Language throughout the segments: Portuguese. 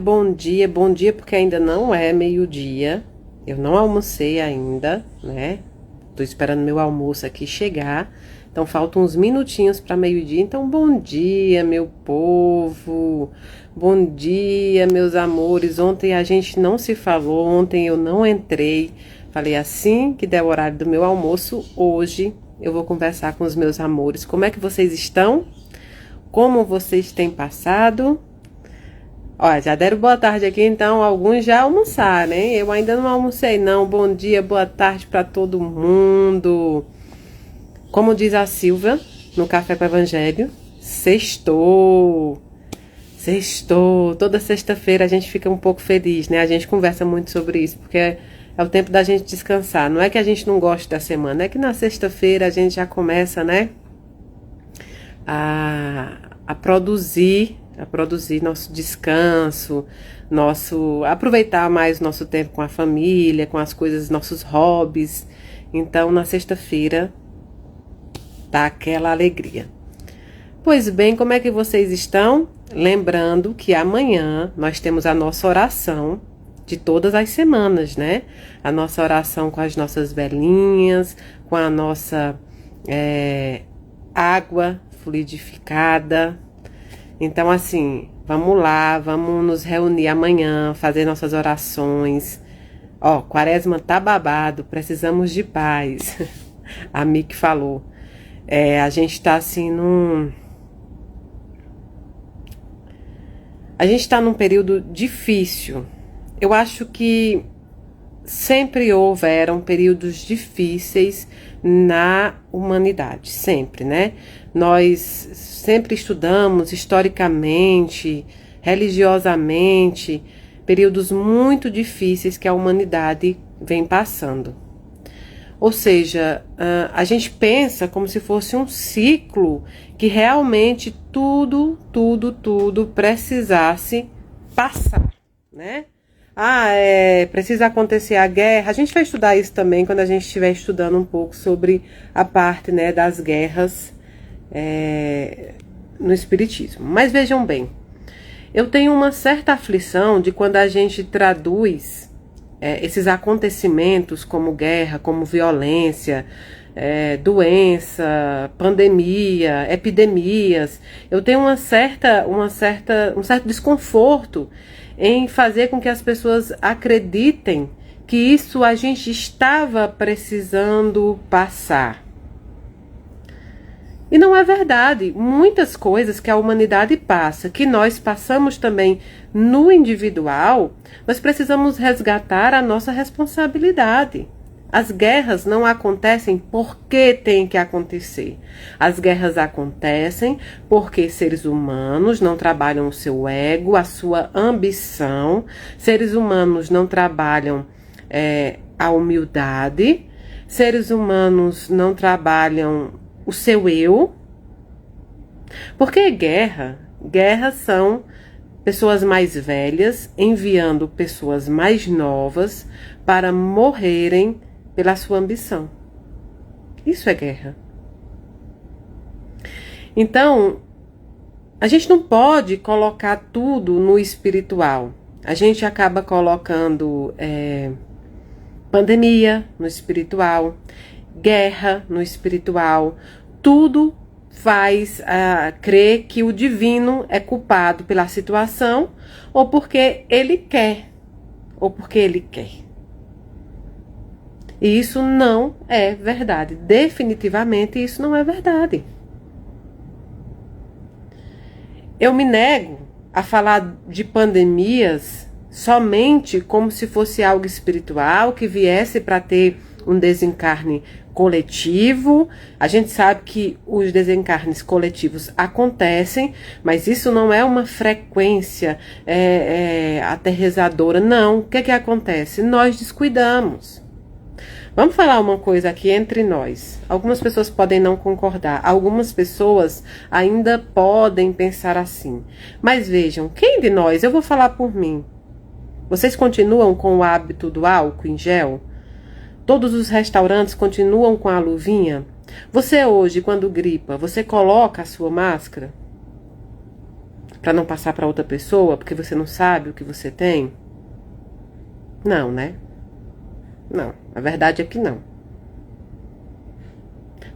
Bom dia, porque ainda não é meio-dia. Eu não almocei ainda, né? Tô esperando meu almoço aqui chegar. Então faltam uns minutinhos para meio-dia. Então, bom dia, meu povo. Bom dia, meus amores. Ontem a gente não se falou, ontem eu não entrei. Falei assim que der o horário do meu almoço, hoje eu vou conversar com os meus amores. Como é que vocês estão? Como vocês têm passado? Ó, já deram boa tarde aqui, então alguns já almoçaram, né? Eu ainda não almocei, não. Bom dia, boa tarde para todo mundo. Como diz a Silvia no Café com o Evangelho, sextou. Sextou. Toda sexta-feira a gente fica um pouco feliz, né? A gente conversa muito sobre isso, porque é o tempo da gente descansar. Não é que a gente não goste da semana, é que na sexta-feira a gente já começa, né? A produzir nosso descanso, aproveitar mais nosso tempo com a família, com as coisas, nossos hobbies. Então, na sexta-feira, dá aquela alegria. Pois bem, como é que vocês estão? Lembrando que amanhã nós temos a nossa oração de todas as semanas, né? A nossa oração com as nossas velinhas, com a nossa água fluidificada. Então, assim, vamos lá, vamos nos reunir amanhã, fazer nossas orações. Ó, Quaresma tá babado, precisamos de paz. A Mick falou. A gente tá assim A gente tá num período difícil. Eu acho que sempre houveram períodos difíceis na humanidade, sempre, né? Nós sempre estudamos historicamente, religiosamente, períodos muito difíceis que a humanidade vem passando. Ou seja, a gente pensa como se fosse um ciclo que realmente tudo precisasse passar, né? Precisa acontecer a guerra. A gente vai estudar isso também quando a gente estiver estudando um pouco sobre a parte, né, das guerras no Espiritismo. Mas vejam bem, eu tenho uma certa aflição de quando a gente traduz esses acontecimentos como guerra, como violência, doença, pandemia, epidemias. Eu tenho um certo desconforto em fazer com que as pessoas acreditem que isso a gente estava precisando passar. E não é verdade. Muitas coisas que a humanidade passa, que nós passamos também no individual, nós precisamos resgatar a nossa responsabilidade. As guerras não acontecem porque tem que acontecer. As guerras acontecem porque seres humanos não trabalham o seu ego, a sua ambição. Seres humanos não trabalham a humildade. Seres humanos não trabalham o seu eu. Porque guerras são pessoas mais velhas enviando pessoas mais novas para morrerem pela sua ambição. Isso é guerra. Então, a gente não pode colocar tudo no espiritual. A gente acaba colocando pandemia no espiritual, guerra no espiritual. Tudo faz crer que o divino é culpado pela situação, ou porque ele quer, E isso não é verdade. Definitivamente isso não é verdade. Eu me nego a falar de pandemias somente como se fosse algo espiritual que viesse para ter um desencarne coletivo. A gente sabe que os desencarnes coletivos acontecem, mas isso não é uma frequência aterrizadora. Não. O que acontece? Nós descuidamos. Vamos falar uma coisa aqui entre nós. Algumas pessoas podem não concordar, algumas pessoas ainda podem pensar assim. Mas vejam, quem de nós, eu vou falar por mim, vocês continuam com o hábito do álcool em gel? Todos os restaurantes continuam com a luvinha? Você hoje, quando gripa, você coloca a sua máscara? para não passar para outra pessoa, porque você não sabe o que você tem? Não, né? Não, a verdade é que não.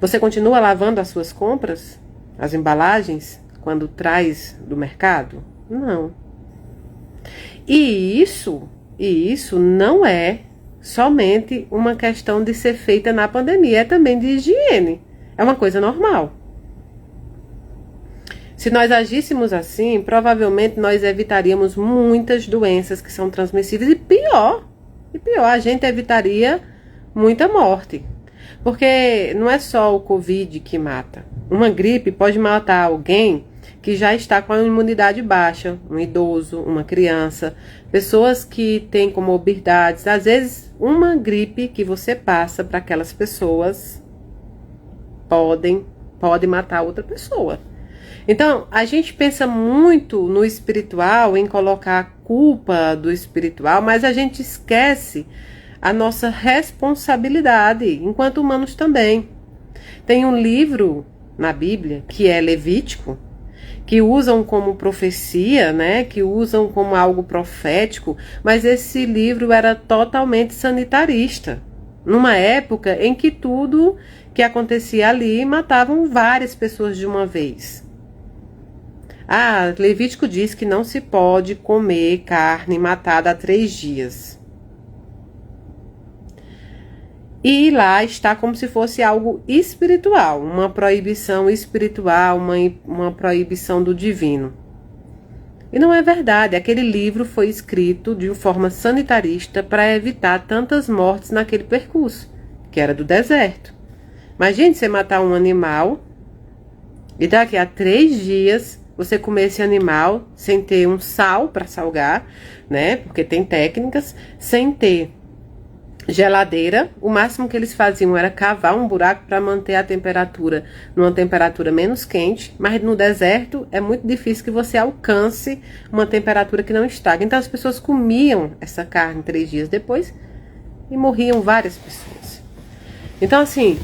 Você continua lavando as suas compras, as embalagens, quando traz do mercado? Não. E isso não é somente uma questão de ser feita na pandemia, é também de higiene. É uma coisa normal. Se nós agíssemos assim, provavelmente nós evitaríamos muitas doenças que são transmissíveis e pior, a gente evitaria muita morte. Porque não é só o Covid que mata. Uma gripe pode matar alguém que já está com a imunidade baixa, um idoso, uma criança, pessoas que têm comorbidades. Às vezes, uma gripe que você passa para aquelas pessoas pode matar outra pessoa. Então, a gente pensa muito no espiritual, em colocar a culpa do espiritual, mas a gente esquece a nossa responsabilidade, enquanto humanos também. Tem um livro na Bíblia, que é Levítico, que usam como profecia, né, que usam como algo profético, mas esse livro era totalmente sanitarista, numa época em que tudo que acontecia ali matavam várias pessoas de uma vez. Levítico diz que não se pode comer carne matada há 3 dias. E lá está como se fosse algo espiritual, uma proibição espiritual, uma proibição do divino. E não é verdade, aquele livro foi escrito de forma sanitarista para evitar tantas mortes naquele percurso, que era do deserto. Imagine você matar um animal e daqui a 3 dias você comer esse animal sem ter um sal para salgar, né? Porque tem técnicas, sem ter geladeira. O máximo que eles faziam era cavar um buraco para manter a temperatura numa temperatura menos quente, mas no deserto é muito difícil que você alcance uma temperatura que não estrague. Então as pessoas comiam essa carne 3 dias depois e morriam várias pessoas. Então assim,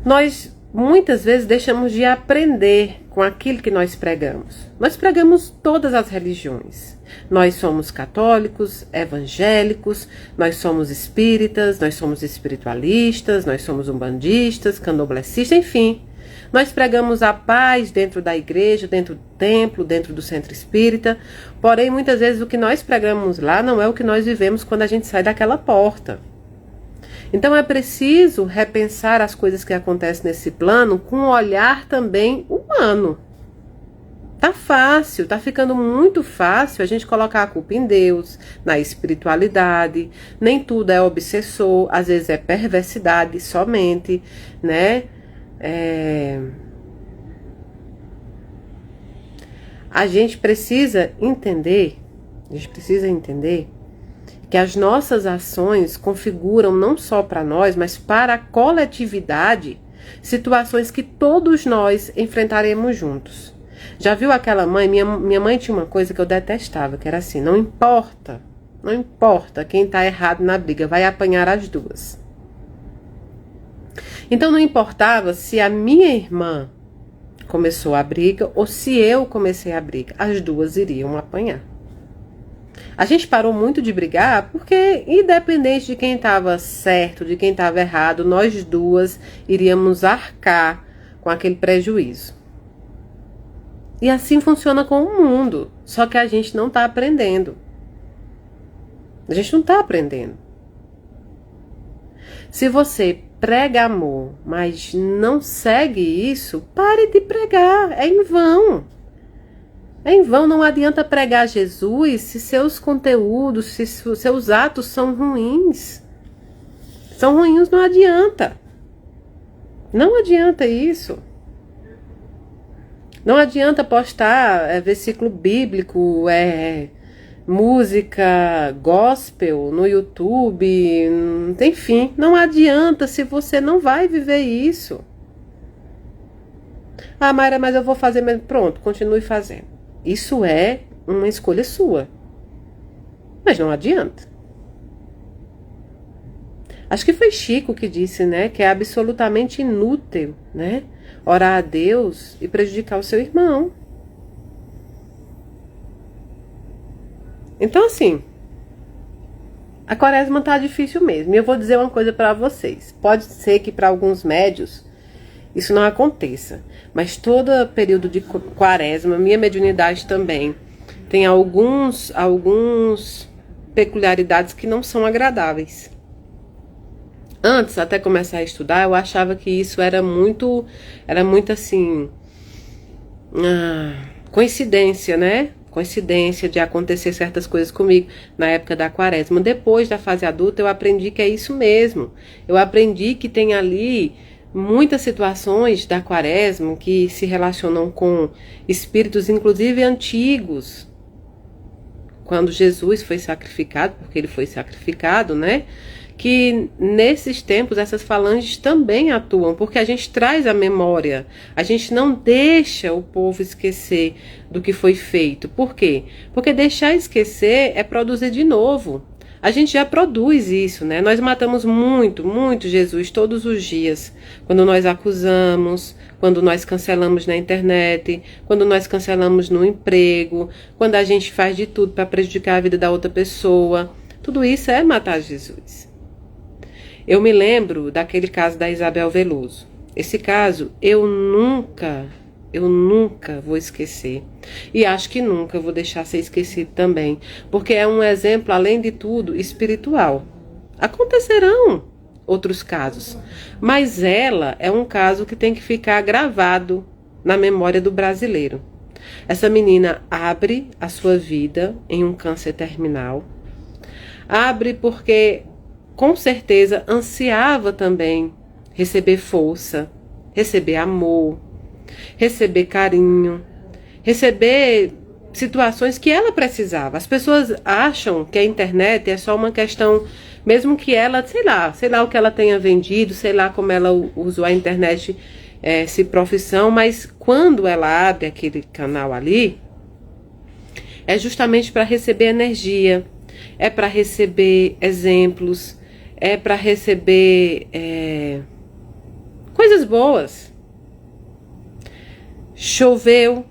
nós muitas vezes deixamos de aprender com aquilo que nós pregamos. Nós pregamos todas as religiões. Nós somos católicos, evangélicos, nós somos espíritas, nós somos espiritualistas, nós somos umbandistas, candomblecistas, enfim. Nós pregamos a paz dentro da igreja, dentro do templo, dentro do centro espírita. Porém, muitas vezes o que nós pregamos lá não é o que nós vivemos quando a gente sai daquela porta. Então é preciso repensar as coisas que acontecem nesse plano com um olhar também humano. Tá fácil, tá ficando muito fácil a gente colocar a culpa em Deus, na espiritualidade. Nem tudo é obsessor, às vezes é perversidade somente, né? A gente precisa entender que as nossas ações configuram não só para nós, mas para a coletividade, situações que todos nós enfrentaremos juntos. Já viu aquela mãe? Minha mãe tinha uma coisa que eu detestava, que era assim: não importa quem está errado na briga, vai apanhar as duas. Então não importava se a minha irmã começou a briga ou se eu comecei a briga, as duas iriam apanhar. A gente parou muito de brigar porque, independente de quem estava certo, de quem estava errado, nós duas iríamos arcar com aquele prejuízo. E assim funciona com o mundo, só que a gente não está aprendendo. A gente não está aprendendo. Se você prega amor, mas não segue isso, pare de pregar, é em vão. É em vão, não adianta pregar Jesus se seus conteúdos, se seus atos são ruins. São ruins, não adianta. Não adianta isso. Não adianta postar versículo bíblico, música gospel no YouTube, enfim. Não adianta se você não vai viver isso. Mayra, mas eu vou fazer mesmo. Pronto, continue fazendo. Isso é uma escolha sua. Mas não adianta. Acho que foi Chico que disse, né, que é absolutamente inútil, né, orar a Deus e prejudicar o seu irmão. Então, assim, a quaresma tá difícil mesmo. E eu vou dizer uma coisa para vocês. Pode ser que para alguns médios isso não aconteça. Mas todo período de quaresma, minha mediunidade também, tem alguns peculiaridades que não são agradáveis. Antes, até começar a estudar, eu achava que isso era muito assim, coincidência, né? Coincidência de acontecer certas coisas comigo na época da quaresma. Depois da fase adulta, eu aprendi que é isso mesmo. Eu aprendi que tem ali muitas situações da quaresma que se relacionam com espíritos, inclusive antigos. Quando Jesus foi sacrificado, porque ele foi sacrificado, né? Que nesses tempos essas falanges também atuam, porque a gente traz a memória, a gente não deixa o povo esquecer do que foi feito. Por quê? Porque deixar esquecer é produzir de novo. A gente já produz isso, né? Nós matamos muito Jesus todos os dias. Quando nós acusamos, quando nós cancelamos na internet, quando nós cancelamos no emprego, quando a gente faz de tudo para prejudicar a vida da outra pessoa. Tudo isso é matar Jesus. Eu me lembro daquele caso da Isabel Veloso. Esse caso eu nunca vou esquecer. E acho que nunca vou deixar ser esquecido também. Porque é um exemplo, além de tudo, espiritual. Acontecerão outros casos. Mas ela é um caso que tem que ficar gravado na memória do brasileiro. Essa menina abre a sua vida em um câncer terminal. Abre porque, com certeza, ansiava também receber força, receber amor, receber carinho, receber situações que ela precisava. As pessoas acham que a internet é só uma questão, mesmo que ela, sei lá o que ela tenha vendido, sei lá como ela usou a internet, se profissão, mas quando ela abre aquele canal ali, é justamente para receber energia, é para receber exemplos, é para receber coisas boas. Choveu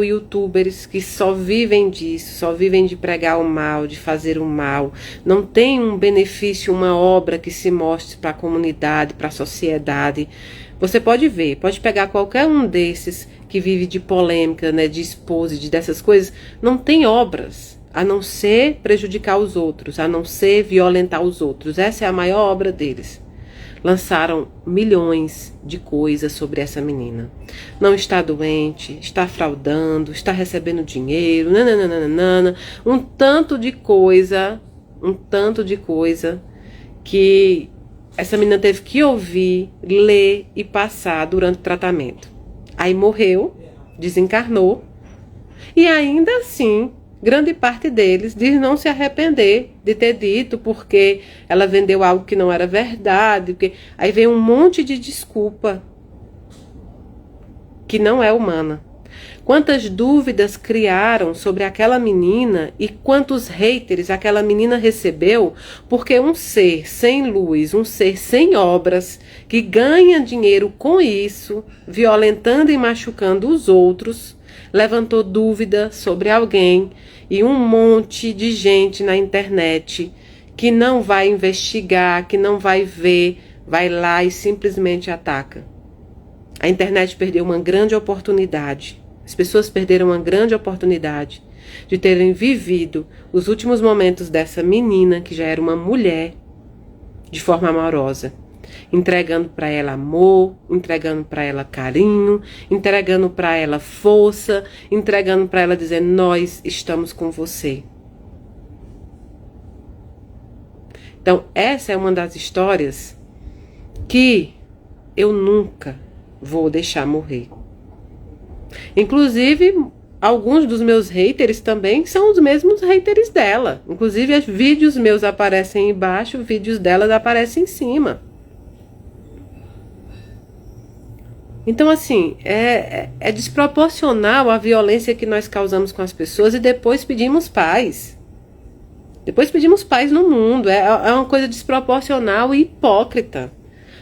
youtubers que só vivem disso, só vivem de pregar o mal, de fazer o mal. Não tem um benefício, uma obra que se mostre para a comunidade, para a sociedade. Você pode ver, pode pegar qualquer um desses que vive de polêmica, né, de expose, dessas coisas. Não tem obras, a não ser prejudicar os outros, a não ser violentar os outros. Essa é a maior obra deles. Lançaram milhões de coisas sobre essa menina. Não está doente, está fraudando, está recebendo dinheiro, nananana, um tanto de coisa que essa menina teve que ouvir, ler e passar durante o tratamento. Aí morreu, desencarnou, e ainda assim, grande parte deles diz não se arrepender de ter dito, porque ela vendeu algo que não era verdade. Porque aí vem um monte de desculpa que não é humana. Quantas dúvidas criaram sobre aquela menina e quantos haters aquela menina recebeu, porque um ser sem luz, um ser sem obras, que ganha dinheiro com isso, violentando e machucando os outros, levantou dúvida sobre alguém. E um monte de gente na internet que não vai investigar, que não vai ver, vai lá e simplesmente ataca. A internet perdeu uma grande oportunidade. As pessoas perderam uma grande oportunidade de terem vivido os últimos momentos dessa menina, que já era uma mulher, de forma amorosa. Entregando para ela amor, entregando para ela carinho, entregando para ela força, entregando para ela dizer, nós estamos com você. Então, essa é uma das histórias que eu nunca vou deixar morrer. Inclusive, alguns dos meus haters também são os mesmos haters dela. Inclusive, vídeos meus aparecem embaixo, vídeos delas aparecem em cima. Então, assim, é desproporcional a violência que nós causamos com as pessoas e depois pedimos paz. Depois pedimos paz no mundo. É uma coisa desproporcional e hipócrita.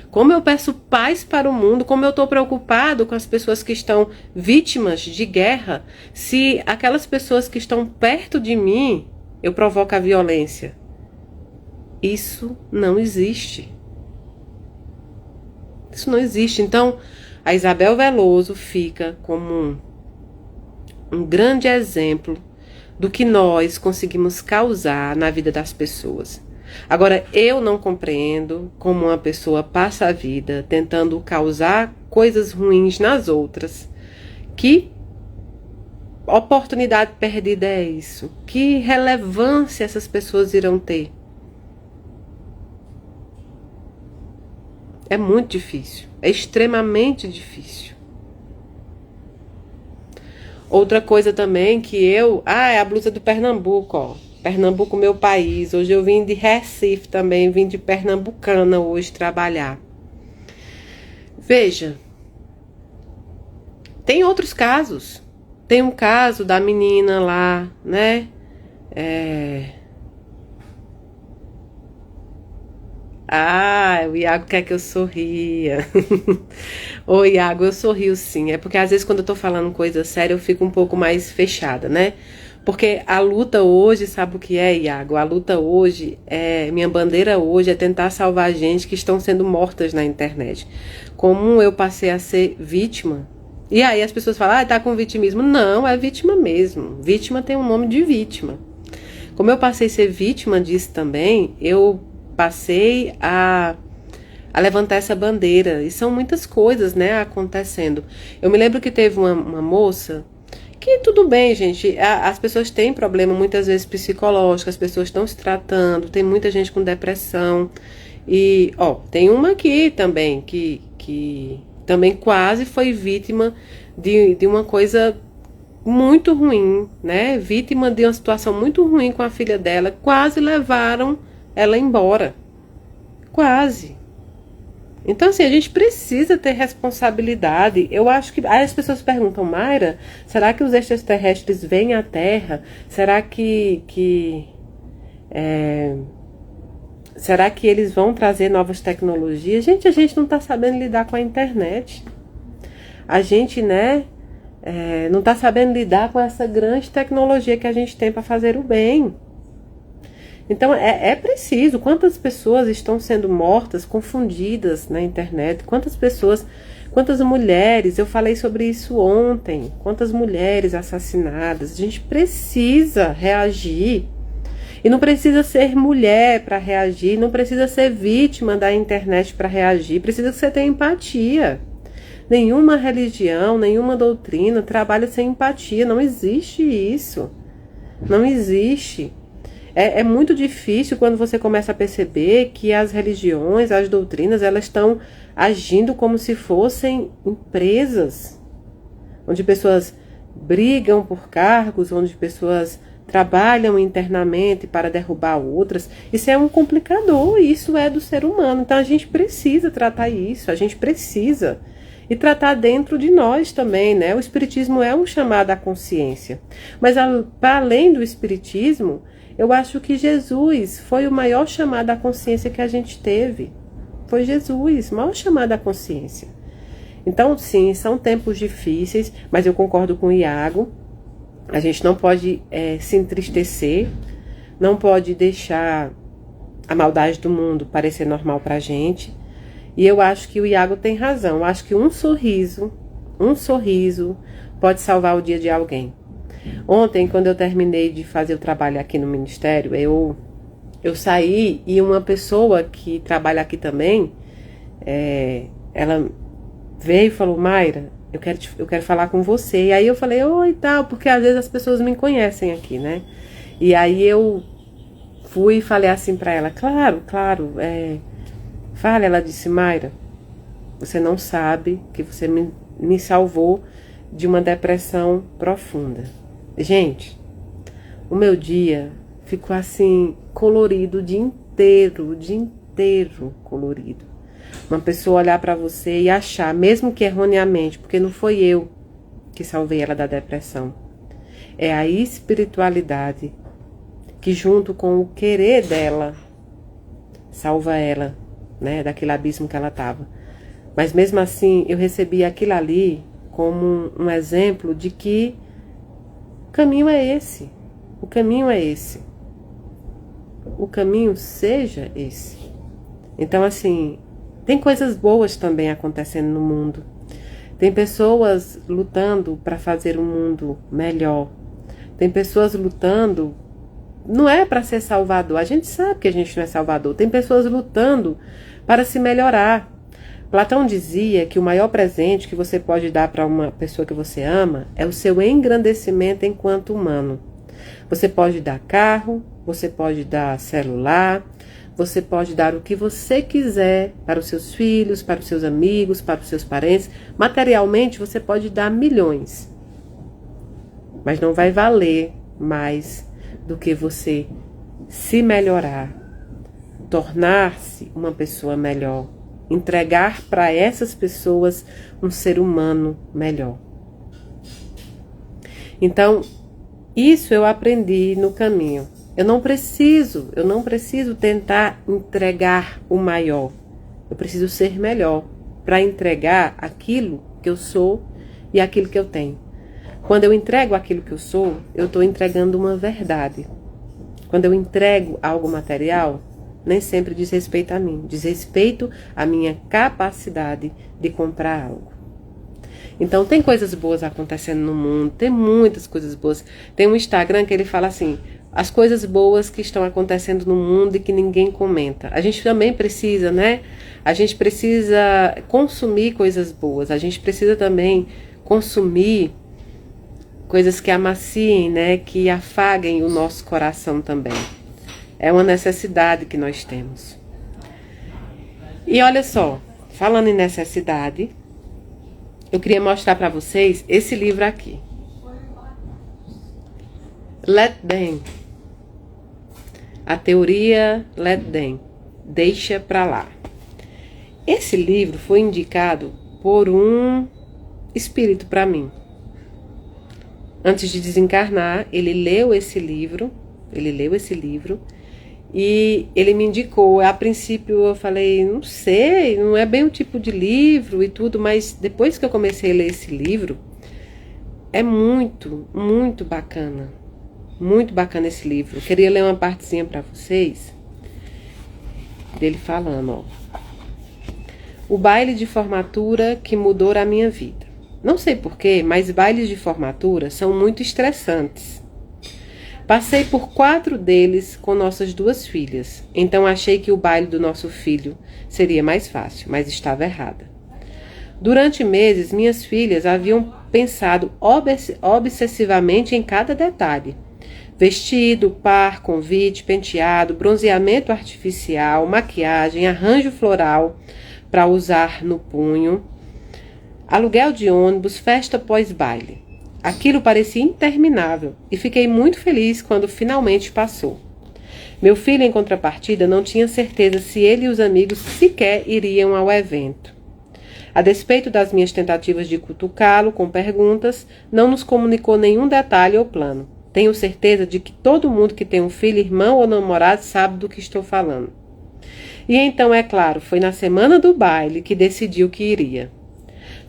Como eu peço paz para o mundo, como eu estou preocupado com as pessoas que estão vítimas de guerra, se aquelas pessoas que estão perto de mim eu provoco a violência. Isso não existe. Isso não existe. Então, a Isabel Veloso fica como um grande exemplo do que nós conseguimos causar na vida das pessoas. Agora, eu não compreendo como uma pessoa passa a vida tentando causar coisas ruins nas outras. Que oportunidade perdida é isso? Que relevância essas pessoas irão ter? É muito difícil. É extremamente difícil. Outra coisa também que é a blusa do Pernambuco, ó. Pernambuco, meu país. Hoje eu vim de Recife também, vim de Pernambucana hoje trabalhar. Veja, tem outros casos. Tem um caso da menina lá, né? O Iago quer que eu sorria. Ô, Iago, eu sorrio sim. É porque às vezes quando eu tô falando coisa séria eu fico um pouco mais fechada, né? Porque a luta hoje, sabe o que é, Iago? A luta hoje, minha bandeira hoje é tentar salvar gente que estão sendo mortas na internet. Como eu passei a ser vítima. E aí as pessoas falam, tá com vitimismo. Não, é vítima mesmo. Vítima tem um nome de vítima. Como eu passei a ser vítima disso também, eu passei a levantar essa bandeira. E são muitas coisas, né, acontecendo. Eu me lembro que teve uma moça que tudo bem, gente, as pessoas têm problema muitas vezes psicológico, as pessoas estão se tratando, tem muita gente com depressão. E, tem uma aqui também, que também quase foi vítima de uma coisa muito ruim, né? Vítima de uma situação muito ruim com a filha dela, quase levaram ela embora. Quase. Então, assim, a gente precisa ter responsabilidade. Eu acho que... Aí as pessoas perguntam, Mayra, será que os extraterrestres vêm à Terra? Será que eles vão trazer novas tecnologias? Gente, a gente não está sabendo lidar com a internet. A gente, né, não está sabendo lidar com essa grande tecnologia que a gente tem para fazer o bem. Então, é preciso. Quantas pessoas estão sendo mortas, confundidas na internet? Quantas mulheres, eu falei sobre isso ontem, quantas mulheres assassinadas. A gente precisa reagir. E não precisa ser mulher para reagir, não precisa ser vítima da internet para reagir, precisa que você tenha empatia. Nenhuma religião, nenhuma doutrina trabalha sem empatia, não existe isso. Não existe. É muito difícil quando você começa a perceber que as religiões, as doutrinas, elas estão agindo como se fossem empresas, onde pessoas brigam por cargos, onde pessoas trabalham internamente para derrubar outras. Isso é um complicador, isso é do ser humano. Então a gente precisa tratar isso, a gente precisa. E tratar dentro de nós também, né? O espiritismo é um chamado à consciência. Mas para além do espiritismo, eu acho que Jesus foi o maior chamado à consciência que a gente teve. Foi Jesus, o maior chamado à consciência. Então, sim, são tempos difíceis, mas eu concordo com o Iago. A gente não pode se entristecer, não pode deixar a maldade do mundo parecer normal pra gente. E eu acho que o Iago tem razão. Eu acho que um sorriso pode salvar o dia de alguém. Ontem, quando eu terminei de fazer o trabalho aqui no Ministério, eu saí e uma pessoa que trabalha aqui também, ela veio e falou, Mayra, eu quero falar com você. E aí eu falei, oi, tal, porque às vezes as pessoas me conhecem aqui, né? E aí eu fui e falei assim pra ela, claro, fala. Ela disse, Mayra, você não sabe que você me salvou de uma depressão profunda. Gente, o meu dia ficou assim, colorido o dia inteiro colorido. Uma pessoa olhar pra você e achar, mesmo que erroneamente, porque não foi eu que salvei ela da depressão. É a espiritualidade que junto com o querer dela, salva ela, né, daquele abismo que ela estava. Mas mesmo assim, eu recebi aquilo ali como um exemplo de que o caminho é esse. o caminho seja esse. Então, assim, tem coisas boas também acontecendo no mundo. Tem pessoas lutando para fazer um mundo melhor. Tem pessoas lutando, não é para ser salvador. A gente sabe que a gente não é salvador. Tem pessoas lutando para se melhorar. Platão dizia que o maior presente que você pode dar para uma pessoa que você ama é o seu engrandecimento enquanto humano. Você pode dar carro, você pode dar celular, você pode dar o que você quiser para os seus filhos, para os seus amigos, para os seus parentes. Materialmente, você pode dar milhões. Mas não vai valer mais do que você se melhorar, tornar-se uma pessoa melhor, entregar para essas pessoas um ser humano melhor. Então, isso eu aprendi no caminho. Eu não preciso tentar entregar o maior. Eu preciso ser melhor para entregar aquilo que eu sou e aquilo que eu tenho. Quando eu entrego aquilo que eu sou, eu estou entregando uma verdade. Quando eu entrego algo material, nem sempre diz respeito a mim, diz respeito à minha capacidade de comprar algo. Então, tem coisas boas acontecendo no mundo, tem muitas coisas boas. Tem um Instagram que ele fala assim, as coisas boas que estão acontecendo no mundo e que ninguém comenta. A gente também precisa, né? A gente precisa consumir coisas boas, a gente precisa também consumir coisas que amaciem, né? Que afaguem o nosso coração também. É uma necessidade que nós temos. E olha só, falando em necessidade, eu queria mostrar para vocês esse livro aqui. Let Them. A teoria Let Them. Deixa pra lá. Esse livro foi indicado por um espírito para mim. Antes de desencarnar, ele leu esse livro e ele me indicou. A princípio eu falei, não sei, não é bem o tipo de livro e tudo, mas depois que eu comecei a ler esse livro, é muito, muito bacana. Muito bacana esse livro. Eu queria ler uma partezinha para vocês dele falando, ó. O baile de formatura que mudou a minha vida. Não sei porquê, mas bailes de formatura são muito estressantes. Passei por 4 deles com nossas 2 filhas, então achei que o baile do nosso filho seria mais fácil, mas estava errada. Durante meses, minhas filhas haviam pensado obsessivamente em cada detalhe. Vestido, par, convite, penteado, bronzeamento artificial, maquiagem, arranjo floral para usar no punho, aluguel de ônibus, festa pós-baile. Aquilo parecia interminável e fiquei muito feliz quando finalmente passou. Meu filho, em contrapartida, não tinha certeza se ele e os amigos sequer iriam ao evento. A despeito das minhas tentativas de cutucá-lo com perguntas, não nos comunicou nenhum detalhe ou plano. Tenho certeza de que todo mundo que tem um filho, irmão ou namorado sabe do que estou falando. E então, é claro, foi na semana do baile que decidiu que iria.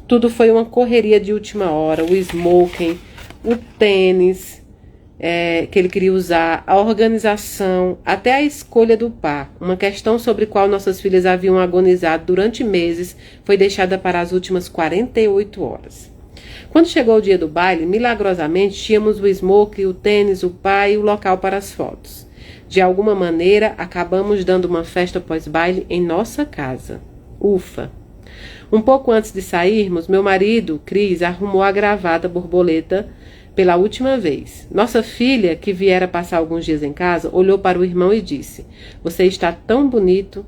Tudo foi uma correria de última hora, o smoking, o tênis que ele queria usar, a organização, até a escolha do par. Uma questão sobre qual nossas filhas haviam agonizado durante meses foi deixada para as últimas 48 horas. Quando chegou o dia do baile, milagrosamente tínhamos o smoking, o tênis, o par e o local para as fotos. De alguma maneira, acabamos dando uma festa pós-baile em nossa casa. Ufa! Um pouco antes de sairmos, meu marido, Cris, arrumou a gravata borboleta pela última vez. Nossa filha, que viera passar alguns dias em casa, olhou para o irmão e disse: "Você está tão bonito."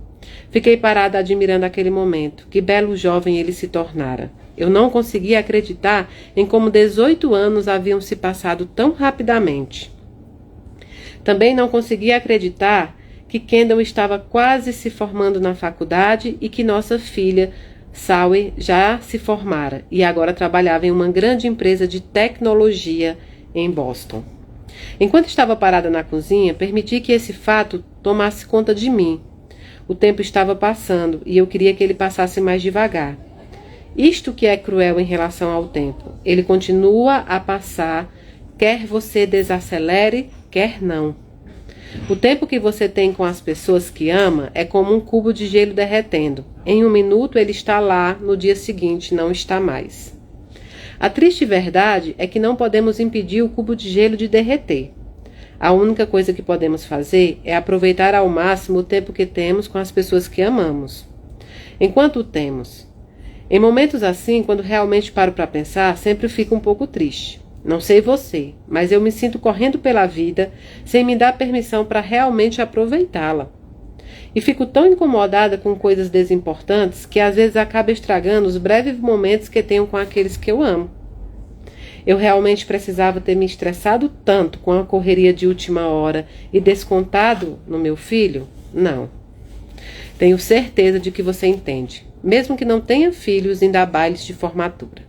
Fiquei parada admirando aquele momento. Que belo jovem ele se tornara. Eu não conseguia acreditar em como 18 anos haviam se passado tão rapidamente. Também não conseguia acreditar que Kendall estava quase se formando na faculdade e que nossa filha, Sawyer, já se formara e agora trabalhava em uma grande empresa de tecnologia em Boston. Enquanto estava parada na cozinha, permiti que esse fato tomasse conta de mim. O tempo estava passando e eu queria que ele passasse mais devagar. Isto que é cruel em relação ao tempo. Ele continua a passar, quer você desacelere, quer não. O tempo que você tem com as pessoas que ama é como um cubo de gelo derretendo. Em um minuto ele está lá, no dia seguinte não está mais. A triste verdade é que não podemos impedir o cubo de gelo de derreter. A única coisa que podemos fazer é aproveitar ao máximo o tempo que temos com as pessoas que amamos. Enquanto o temos. Em momentos assim, quando realmente paro para pensar, sempre fico um pouco triste. Não sei você, mas eu me sinto correndo pela vida sem me dar permissão para realmente aproveitá-la. E fico tão incomodada com coisas desimportantes que às vezes acaba estragando os breves momentos que tenho com aqueles que eu amo. Eu realmente precisava ter me estressado tanto com a correria de última hora e descontado no meu filho? Não. Tenho certeza de que você entende, mesmo que não tenha filhos indo a bailes de formatura.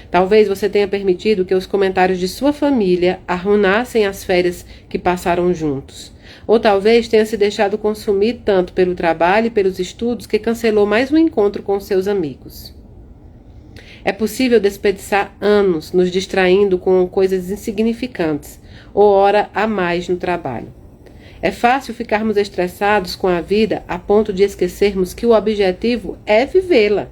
Talvez você tenha permitido que os comentários de sua família arruinassem as férias que passaram juntos. Ou talvez tenha se deixado consumir tanto pelo trabalho e pelos estudos que cancelou mais um encontro com seus amigos. É possível desperdiçar anos nos distraindo com coisas insignificantes, ou hora a mais no trabalho. É fácil ficarmos estressados com a vida a ponto de esquecermos que o objetivo é vivê-la.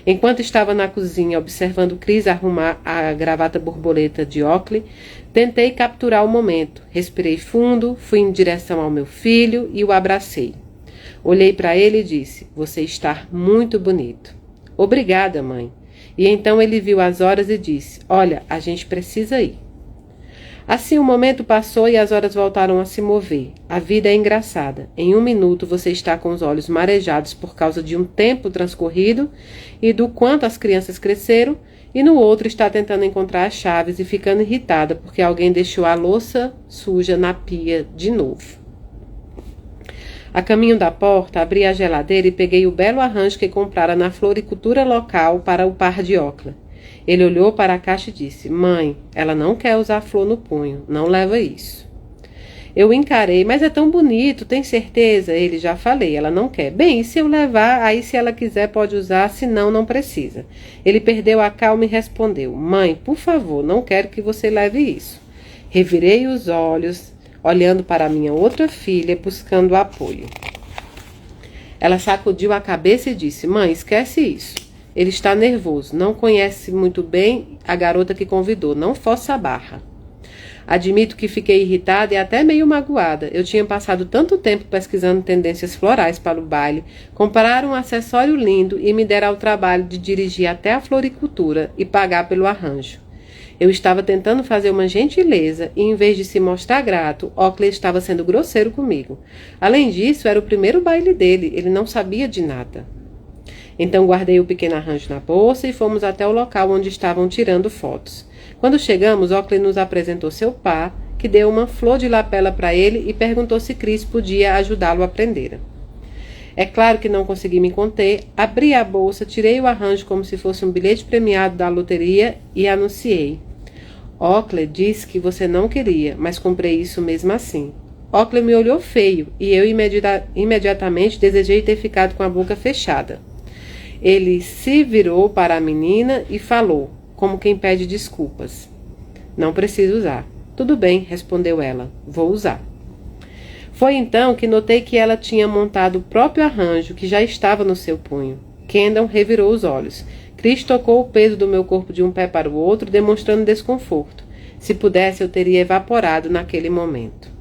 Enquanto estava na cozinha observando Chris arrumar a gravata borboleta de Oakley, tentei capturar o momento. Respirei fundo, fui em direção ao meu filho e o abracei. Olhei para ele e disse: "Você está muito bonito." "Obrigada, mãe." E então ele viu as horas e disse: "Olha, a gente precisa ir." Assim o momento passou e as horas voltaram a se mover. A vida é engraçada. Em um minuto você está com os olhos marejados por causa de um tempo transcorrido e do quanto as crianças cresceram, e no outro está tentando encontrar as chaves e ficando irritada porque alguém deixou a louça suja na pia de novo. A caminho da porta, abri a geladeira e peguei o belo arranjo que comprara na floricultura local para o par de Oakley. Ele olhou para a caixa e disse: "Mãe, ela não quer usar flor no punho, não leva isso." Eu encarei: "Mas é tão bonito, tem certeza?" Ele: "Já falei, ela não quer." "Bem, e se eu levar? Aí se ela quiser pode usar, se não, não precisa." Ele perdeu a calma e respondeu: "Mãe, por favor, não quero que você leve isso." Revirei os olhos, olhando para minha outra filha, buscando apoio. Ela sacudiu a cabeça e disse: "Mãe, esquece isso. Ele está nervoso, não conhece muito bem a garota que convidou, não força a barra." Admito que fiquei irritada e até meio magoada. Eu tinha passado tanto tempo pesquisando tendências florais para o baile, comprar um acessório lindo e me der ao trabalho de dirigir até a floricultura e pagar pelo arranjo. Eu estava tentando fazer uma gentileza e, em vez de se mostrar grato, Oakley estava sendo grosseiro comigo. Além disso, era o primeiro baile dele, ele não sabia de nada. Então guardei o pequeno arranjo na bolsa e fomos até o local onde estavam tirando fotos. Quando chegamos, Oakley nos apresentou seu par, que deu uma flor de lapela para ele e perguntou se Chris podia ajudá-lo a prender. É claro que não consegui me conter, abri a bolsa, tirei o arranjo como se fosse um bilhete premiado da loteria e anunciei: "Oakley disse que você não queria, mas comprei isso mesmo assim." Oakley me olhou feio e eu imediatamente desejei ter ficado com a boca fechada. Ele se virou para a menina e falou, como quem pede desculpas: "Não preciso usar." "Tudo bem," respondeu ela, "vou usar." Foi então que notei que ela tinha montado o próprio arranjo que já estava no seu punho. Kendall revirou os olhos. Chris tocou o peso do meu corpo de um pé para o outro, demonstrando desconforto. Se pudesse, eu teria evaporado naquele momento.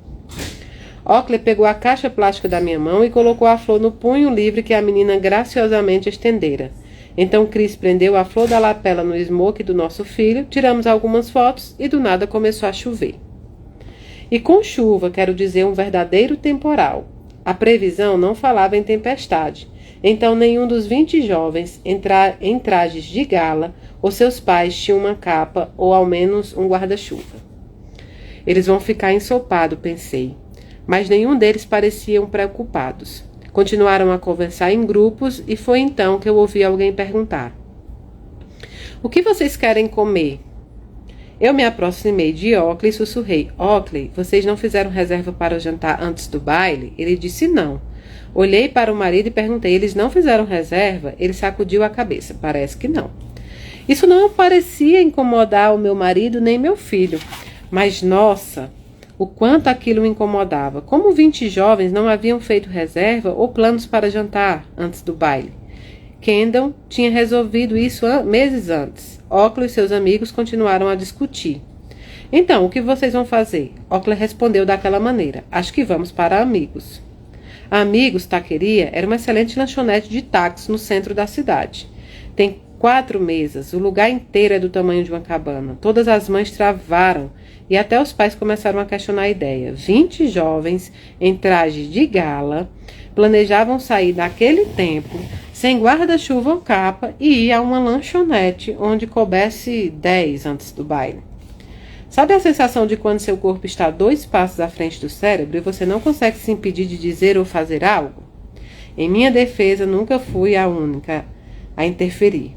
Oakley pegou a caixa plástica da minha mão e colocou a flor no punho livre que a menina graciosamente estendera. Então Chris prendeu a flor da lapela no smoke do nosso filho, tiramos algumas fotos e do nada começou a chover. E com chuva, quero dizer, um verdadeiro temporal. A previsão não falava em tempestade. Então nenhum dos 20 jovens em trajes de gala ou seus pais tinham uma capa ou ao menos um guarda-chuva. Eles vão ficar ensopados, pensei. Mas nenhum deles pareciam preocupados. Continuaram a conversar em grupos e foi então que eu ouvi alguém perguntar: "O que vocês querem comer?" Eu me aproximei de Oakley e sussurrei: "Oakley, vocês não fizeram reserva para o jantar antes do baile?" Ele disse não. Olhei para o marido e perguntei: "Eles não fizeram reserva?" Ele sacudiu a cabeça: "Parece que não." Isso não parecia incomodar o meu marido nem meu filho. Mas, nossa, O quanto aquilo me incomodava. Como 20 jovens não haviam feito reserva ou planos para jantar antes do baile. Kendall tinha resolvido isso meses antes. Oakley e seus amigos continuaram a discutir. Então, o que vocês vão fazer? Oakley respondeu daquela maneira. Acho que vamos para Amigos. A Amigos Taqueria era uma excelente lanchonete de táxi no centro da cidade. Tem 4 mesas, o lugar inteiro é do tamanho de uma cabana. Todas as mães travaram e até os pais começaram a questionar a ideia. 20 jovens em traje de gala planejavam sair naquele tempo, sem guarda-chuva ou capa, e ir a uma lanchonete onde coubesse 10 antes do baile. Sabe a sensação de quando seu corpo está 2 passos à frente do cérebro e você não consegue se impedir de dizer ou fazer algo? Em minha defesa, nunca fui a única a interferir.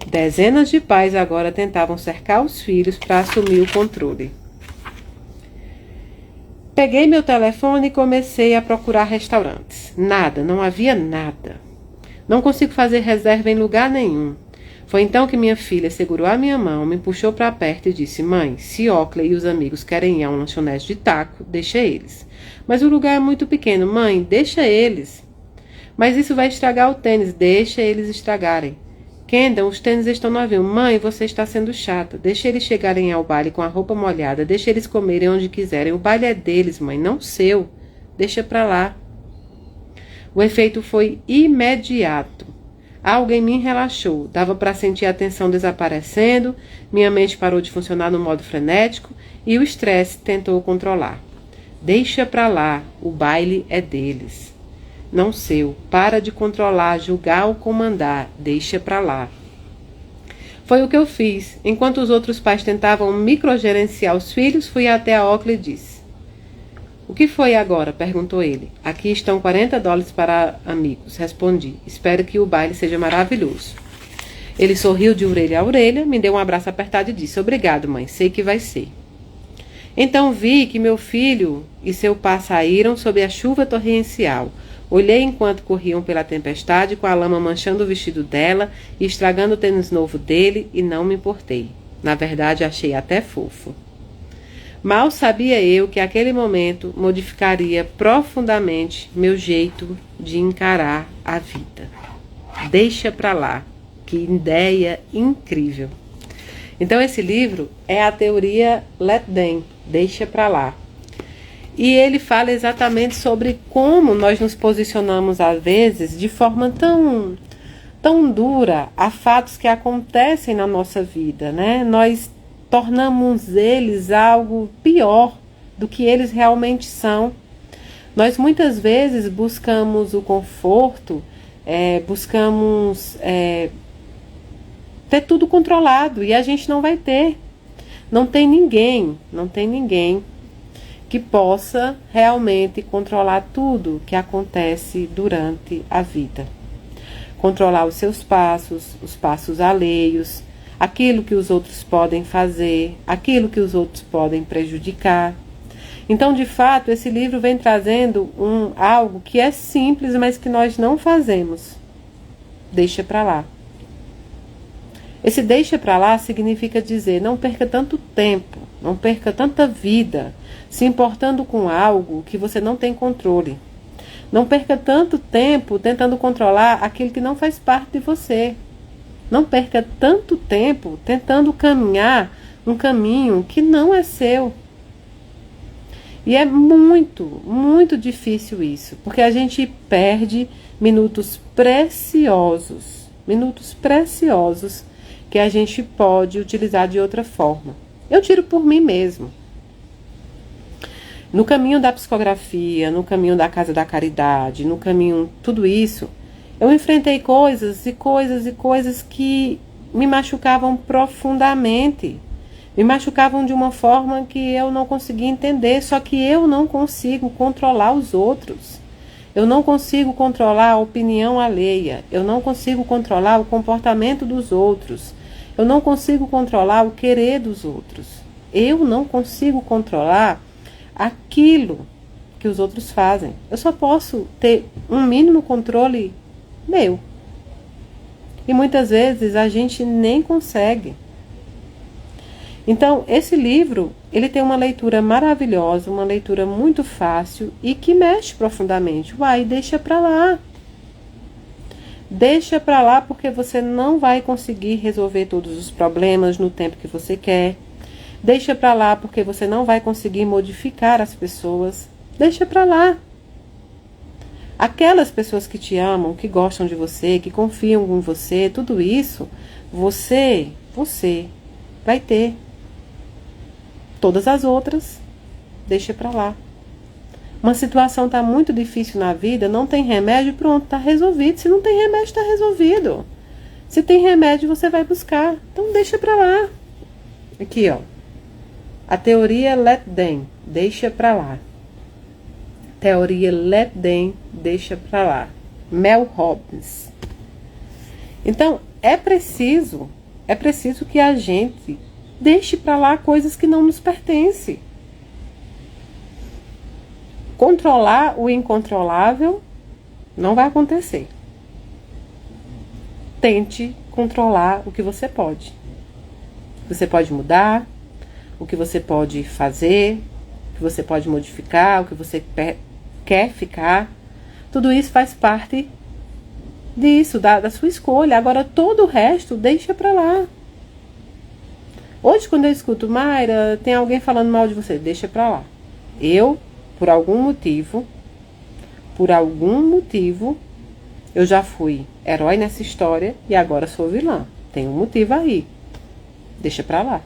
Dezenas de pais agora tentavam cercar os filhos para assumir o controle. Peguei meu telefone e comecei a procurar restaurantes. Nada, não havia nada. Não consigo fazer reserva em lugar nenhum. Foi então que minha filha segurou a minha mão, me puxou para perto e disse: Mãe, se Oakley e os amigos querem ir a um lanchonete de taco, deixa eles. Mas o lugar é muito pequeno. Mãe, deixa eles. Mas isso vai estragar o tênis. Deixa eles estragarem. Kendall, os tênis estão no avião. Mãe, você está sendo chata. Deixa eles chegarem ao baile com a roupa molhada. Deixa eles comerem onde quiserem. O baile é deles, mãe, não seu. Deixa pra lá. O efeito foi imediato. Algo em mim relaxou. Dava para sentir a tensão desaparecendo. Minha mente parou de funcionar no modo frenético e o estresse tentou controlar. Deixa pra lá. O baile é deles. Não seu. Para de controlar, julgar ou comandar. Deixa pra lá. Foi o que eu fiz. Enquanto os outros pais tentavam microgerenciar os filhos, fui até a Oakley e disse: O que foi agora? Perguntou ele. Aqui estão $40 para Amigos. Respondi. Espero que o baile seja maravilhoso. Ele sorriu de orelha a orelha, me deu um abraço apertado e disse: Obrigado, mãe. Sei que vai ser. Então vi que meu filho e seu pai saíram sob a chuva torrencial. Olhei enquanto corriam pela tempestade, com a lama manchando o vestido dela e estragando o tênis novo dele, e não me importei. Na verdade, achei até fofo. Mal sabia eu que aquele momento modificaria profundamente meu jeito de encarar a vida. Deixa pra lá. Que ideia incrível. Então esse livro é a teoria Let Them, deixa pra lá. E ele fala exatamente sobre como nós nos posicionamos às vezes de forma tão dura a fatos que acontecem na nossa vida, né? Nós tornamos eles algo pior do que eles realmente são. Nós muitas vezes buscamos o conforto, buscamos ter tudo controlado, e a gente não vai ter. Não tem ninguém que possa realmente controlar tudo que acontece durante a vida. Controlar os seus passos, os passos alheios, aquilo que os outros podem fazer, aquilo que os outros podem prejudicar. Então, de fato, esse livro vem trazendo algo que é simples, mas que nós não fazemos. Deixa pra lá. Esse deixa pra lá significa dizer: não perca tanto tempo, não perca tanta vida se importando com algo que você não tem controle. Não perca tanto tempo tentando controlar aquilo que não faz parte de você. Não perca tanto tempo tentando caminhar um caminho que não é seu. E é muito, muito difícil isso, porque a gente perde minutos preciosos que a gente pode utilizar de outra forma. Eu tiro por mim mesmo. No caminho da psicografia, no caminho da Casa da Caridade, no caminho, tudo isso, eu enfrentei coisas que me machucavam profundamente. Me machucavam de uma forma que eu não conseguia entender, só que eu não consigo controlar os outros. Eu não consigo controlar a opinião alheia. Eu não consigo controlar o comportamento dos outros. Eu não consigo controlar o querer dos outros. Eu não consigo controlar aquilo que os outros fazem. Eu só posso ter um mínimo controle meu. E muitas vezes a gente nem consegue. Então, esse livro, ele tem uma leitura maravilhosa, uma leitura muito fácil e que mexe profundamente. Uai, deixa pra lá. Deixa pra lá porque você não vai conseguir resolver todos os problemas no tempo que você quer. Deixa pra lá porque você não vai conseguir modificar as pessoas. Deixa pra lá. Aquelas pessoas que te amam, que gostam de você, que confiam em você, tudo isso, você vai ter. Todas as outras, deixa pra lá. Uma situação tá muito difícil na vida, não tem remédio, pronto, tá resolvido. Se não tem remédio, tá resolvido. Se tem remédio, você vai buscar. Então deixa pra lá. Aqui, ó. A teoria let them, deixa pra lá. Teoria let them, deixa pra lá. Mel Robbins. Então, é preciso que a gente deixe pra lá coisas que não nos pertencem. Controlar o incontrolável não vai acontecer. Tente controlar o que você pode. Você pode mudar, o que você pode fazer, o que você pode modificar, o que você quer ficar. Tudo isso faz parte disso, da sua escolha. Agora, todo o resto, deixa pra lá. Hoje, quando eu escuto, Mayra, tem alguém falando mal de você, deixa pra lá. Eu, por algum motivo, eu já fui herói nessa história e agora sou vilã. Tem um motivo aí. Deixa pra lá.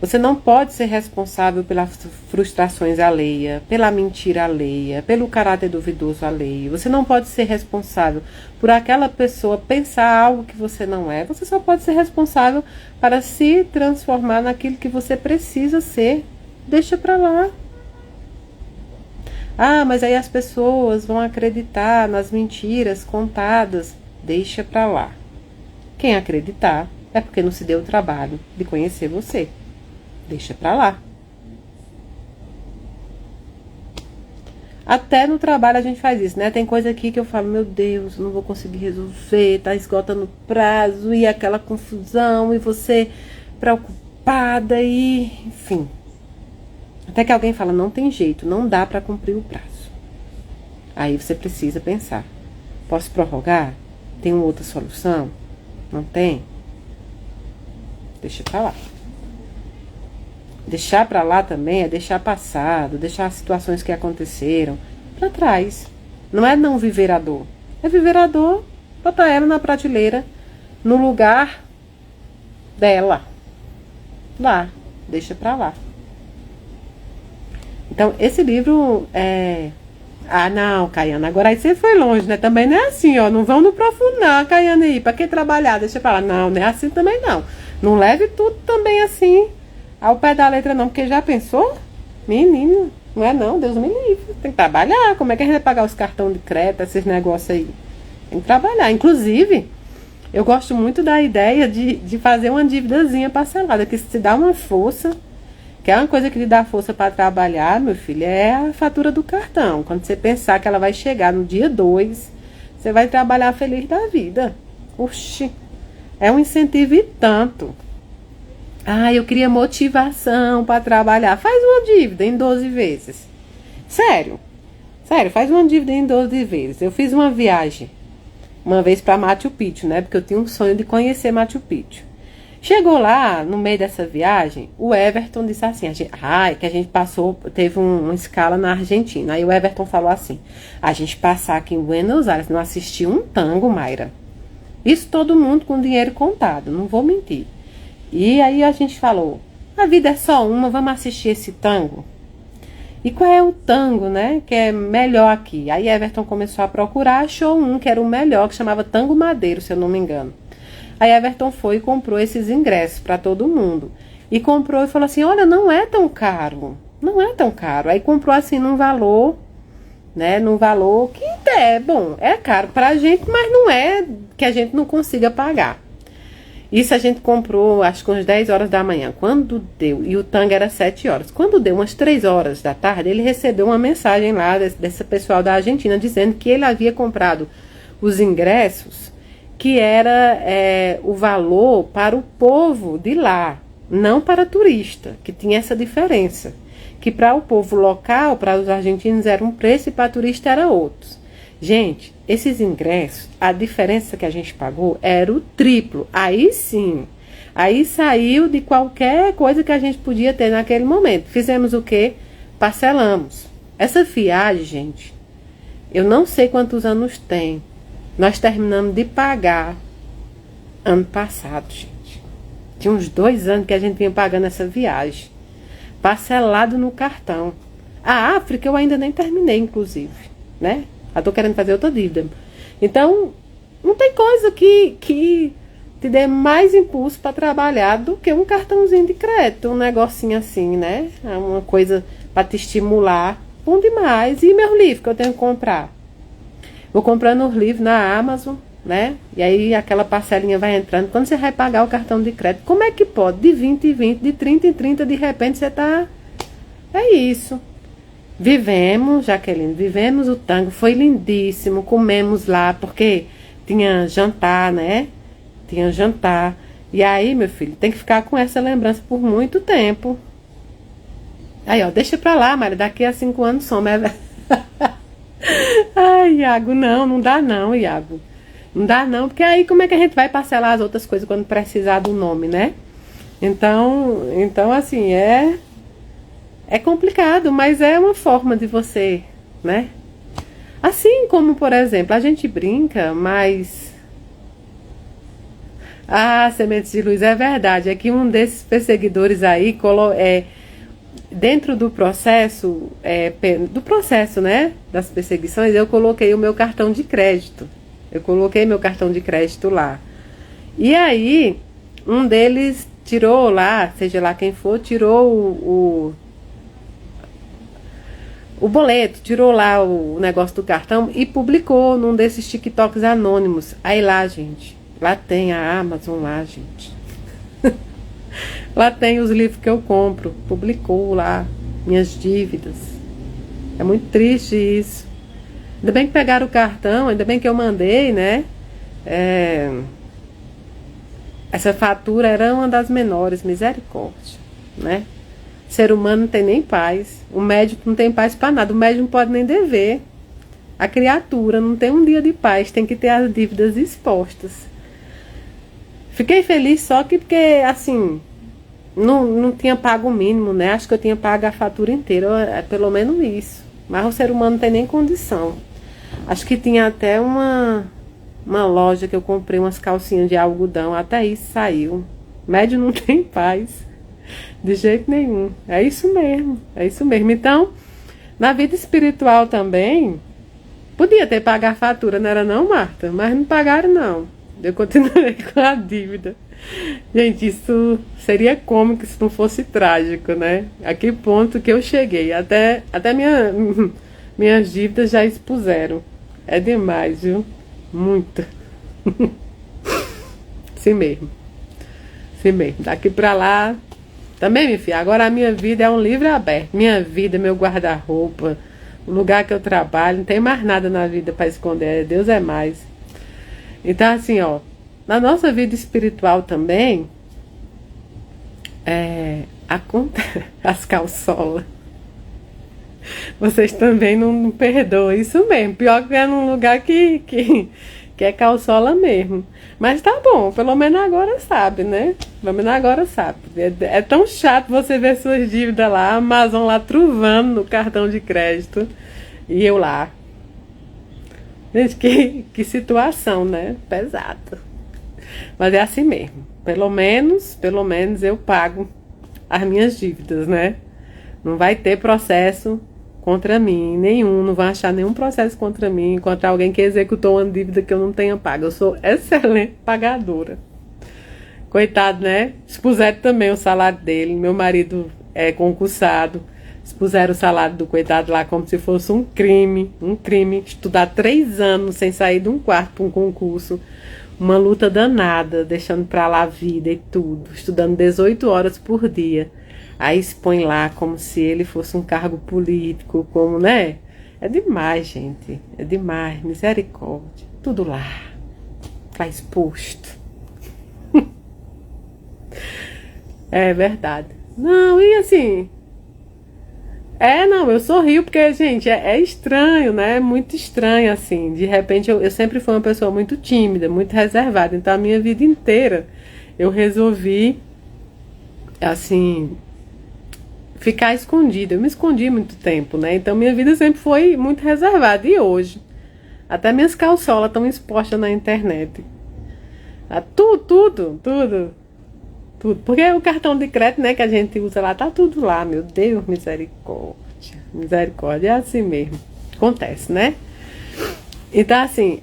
Você não pode ser responsável pelas frustrações alheias, pela mentira alheia, pelo caráter duvidoso alheio. Você não pode ser responsável por aquela pessoa pensar algo que você não é. Você só pode ser responsável para se transformar naquilo que você precisa ser. Deixa pra lá. Ah, mas aí as pessoas vão acreditar nas mentiras contadas. Deixa pra lá. Quem acreditar é porque não se deu o trabalho de conhecer você. Deixa pra lá. Até no trabalho a gente faz isso, né? Tem coisa aqui que eu falo, meu Deus, não vou conseguir resolver, tá esgotando o prazo e aquela confusão e você preocupada e, enfim. Até que alguém fala, não tem jeito, não dá pra cumprir o prazo. Aí você precisa pensar, posso prorrogar? Tem uma outra solução? Não tem? Deixa pra lá. Deixar pra lá também é deixar passado, deixar as situações que aconteceram pra trás. Não é não viver a dor. É viver a dor, botar ela na prateleira, no lugar dela. Lá, deixa pra lá. Então, esse livro é... Ah, não, Caiana, agora aí você foi longe, né? Também não é assim, ó. Não vão no profundo, não, Caiana aí. Pra que trabalhar? Deixa pra lá. Não, não é assim também, não. Não leve tudo também assim ao pé da letra, não, porque já pensou? Menino, não é não, Deus me livre. Tem que trabalhar. Como é que a gente vai pagar os cartões de crédito, esses negócios aí? Tem que trabalhar. Inclusive, eu gosto muito da ideia de fazer uma dívidazinha parcelada, que se dá uma força, que é uma coisa que lhe dá força para trabalhar, meu filho, é a fatura do cartão. Quando você pensar que ela vai chegar no dia 2, você vai trabalhar feliz da vida. Oxi, é um incentivo e tanto. Ah, eu queria motivação para trabalhar. Faz uma dívida em 12 vezes. Sério, faz uma dívida em 12 vezes. Eu fiz uma viagem uma vez para Machu Picchu, né? Porque eu tinha um sonho de conhecer Machu Picchu. Chegou lá, no meio dessa viagem, o Everton disse assim, que a gente passou, teve uma escala na Argentina. Aí o Everton falou assim, a gente passar aqui em Buenos Aires, não assistir um tango, Mayra. Isso todo mundo com dinheiro contado, não vou mentir. E aí a gente falou, a vida é só uma, vamos assistir esse tango? E qual é o tango, né, que é melhor aqui? Aí Everton começou a procurar, achou um que era o melhor, que chamava Tango Madeiro, se eu não me engano. Aí Everton foi e comprou esses ingressos para todo mundo. E comprou e falou assim, olha, não é tão caro. Não é tão caro. Aí comprou assim num valor, né? Num valor que é bom, é caro pra gente, mas não é que a gente não consiga pagar. Isso a gente comprou, acho que umas 10 horas da manhã. Quando deu, e o tango era 7 horas. Quando deu umas 3 horas da tarde, ele recebeu uma mensagem lá desse pessoal da Argentina, dizendo que ele havia comprado os ingressos que era o valor para o povo de lá, não para turista, que tinha essa diferença. Que para o povo local, para os argentinos era um preço e para turista era outro. Gente, esses ingressos, a diferença que a gente pagou era o triplo. Aí sim, aí saiu de qualquer coisa que a gente podia ter naquele momento. Fizemos o quê? Parcelamos. Essa viagem, gente, eu não sei quantos anos tem. Nós terminamos de pagar ano passado, gente. Tinha uns 2 anos que a gente vinha pagando essa viagem. Parcelado no cartão. A África eu ainda nem terminei, inclusive, né? Eu tô querendo fazer outra dívida. Então, não tem coisa que te dê mais impulso para trabalhar do que um cartãozinho de crédito, um negocinho assim, né? Uma coisa para te estimular. Bom demais. E meus livros que eu tenho que comprar? Vou comprando os livros na Amazon, né? E aí aquela parcelinha vai entrando. Quando você vai pagar o cartão de crédito, como é que pode? De 20 em 20, de 30 em 30, de repente você tá... É isso. Vivemos, Jaqueline, vivemos o tango, foi lindíssimo, comemos lá, porque tinha jantar, né? Tinha jantar. E aí, meu filho, tem que ficar com essa lembrança por muito tempo. Aí, ó, deixa pra lá, Mari, daqui a 5 anos some. Ai, Iago, não dá não, Iago. Não dá não, porque aí como é que a gente vai parcelar as outras coisas quando precisar do nome, né? Então assim, é complicado, mas é uma forma de você, né? Assim como, por exemplo, a gente brinca, mas... Ah, Sementes de Luz, é verdade. É que um desses perseguidores aí, dentro do processo, né? Das perseguições, eu coloquei o meu cartão de crédito. Eu coloquei meu cartão de crédito lá. E aí, um deles tirou lá, seja lá quem for, tirou o boleto, tirou lá o negócio do cartão e publicou num desses TikToks anônimos. Aí lá, gente, lá tem a Amazon lá, gente. Lá tem os livros que eu compro. Publicou lá minhas dívidas. É muito triste isso. Ainda bem que pegaram o cartão, ainda bem que eu mandei, né? Essa fatura era uma das menores, misericórdia, né? Ser humano não tem nem paz. O médico não tem paz para nada. O médico não pode nem dever. A criatura não tem um dia de paz. Tem que ter as dívidas expostas. Fiquei feliz só que porque, assim, não tinha pago o mínimo, né? Acho que eu tinha pago a fatura inteira. É pelo menos isso. Mas o ser humano não tem nem condição. Acho que tinha até uma loja que eu comprei umas calcinhas de algodão. Até isso saiu. Médio não tem paz. De jeito nenhum. É isso mesmo. É isso mesmo. Então, na vida espiritual também, podia ter pago a fatura, não era não, Marta? Mas não pagaram, não. Eu continuei com a dívida. Gente, isso seria cômico se não fosse trágico, né? A que ponto que eu cheguei. Até minhas dívidas já expuseram. É demais, viu? Muito. Assim mesmo. Assim mesmo. Daqui pra lá... Também, minha filha, agora a minha vida é um livro aberto. Minha vida, meu guarda-roupa, o lugar que eu trabalho, não tem mais nada na vida para esconder. Deus é mais. Então, assim, ó, na nossa vida espiritual também, as calçolas. Vocês também não perdoam, isso mesmo. Pior que é num lugar que é calçola mesmo. Mas tá bom, pelo menos agora sabe, né? Pelo menos agora sabe. É tão chato você ver suas dívidas lá, a Amazon lá truvando no cartão de crédito. E eu lá. Gente, que situação, né? Pesada. Mas é assim mesmo. Pelo menos eu pago as minhas dívidas, né? Não vai ter processo contra mim, nenhum, não vai achar nenhum processo contra mim, contra alguém que executou uma dívida que eu não tenha pago. Eu sou excelente pagadora. Coitado, né? Expuseram também o salário dele. Meu marido é concursado. Expuseram o salário do coitado lá como se fosse um crime. Um crime. Estudar 3 anos sem sair de um quarto para um concurso. Uma luta danada, deixando pra lá a vida e tudo. Estudando 18 horas por dia. Aí expõe lá como se ele fosse um cargo político, como, né? É demais, gente. É demais. Misericórdia. Tudo lá. para exposto. É verdade. Não, e assim... não, eu sorrio porque, gente, é estranho, né? É muito estranho, assim. De repente, eu sempre fui uma pessoa muito tímida, muito reservada. Então, a minha vida inteira, eu resolvi, assim, ficar escondida. Eu me escondi muito tempo, né? Então, minha vida sempre foi muito reservada. E hoje, até minhas calçolas estão expostas na internet. Tudo. Porque o cartão de crédito, né, que a gente usa lá, tá tudo lá, meu Deus, misericórdia. Misericórdia, é assim mesmo. Acontece, né? Então, assim,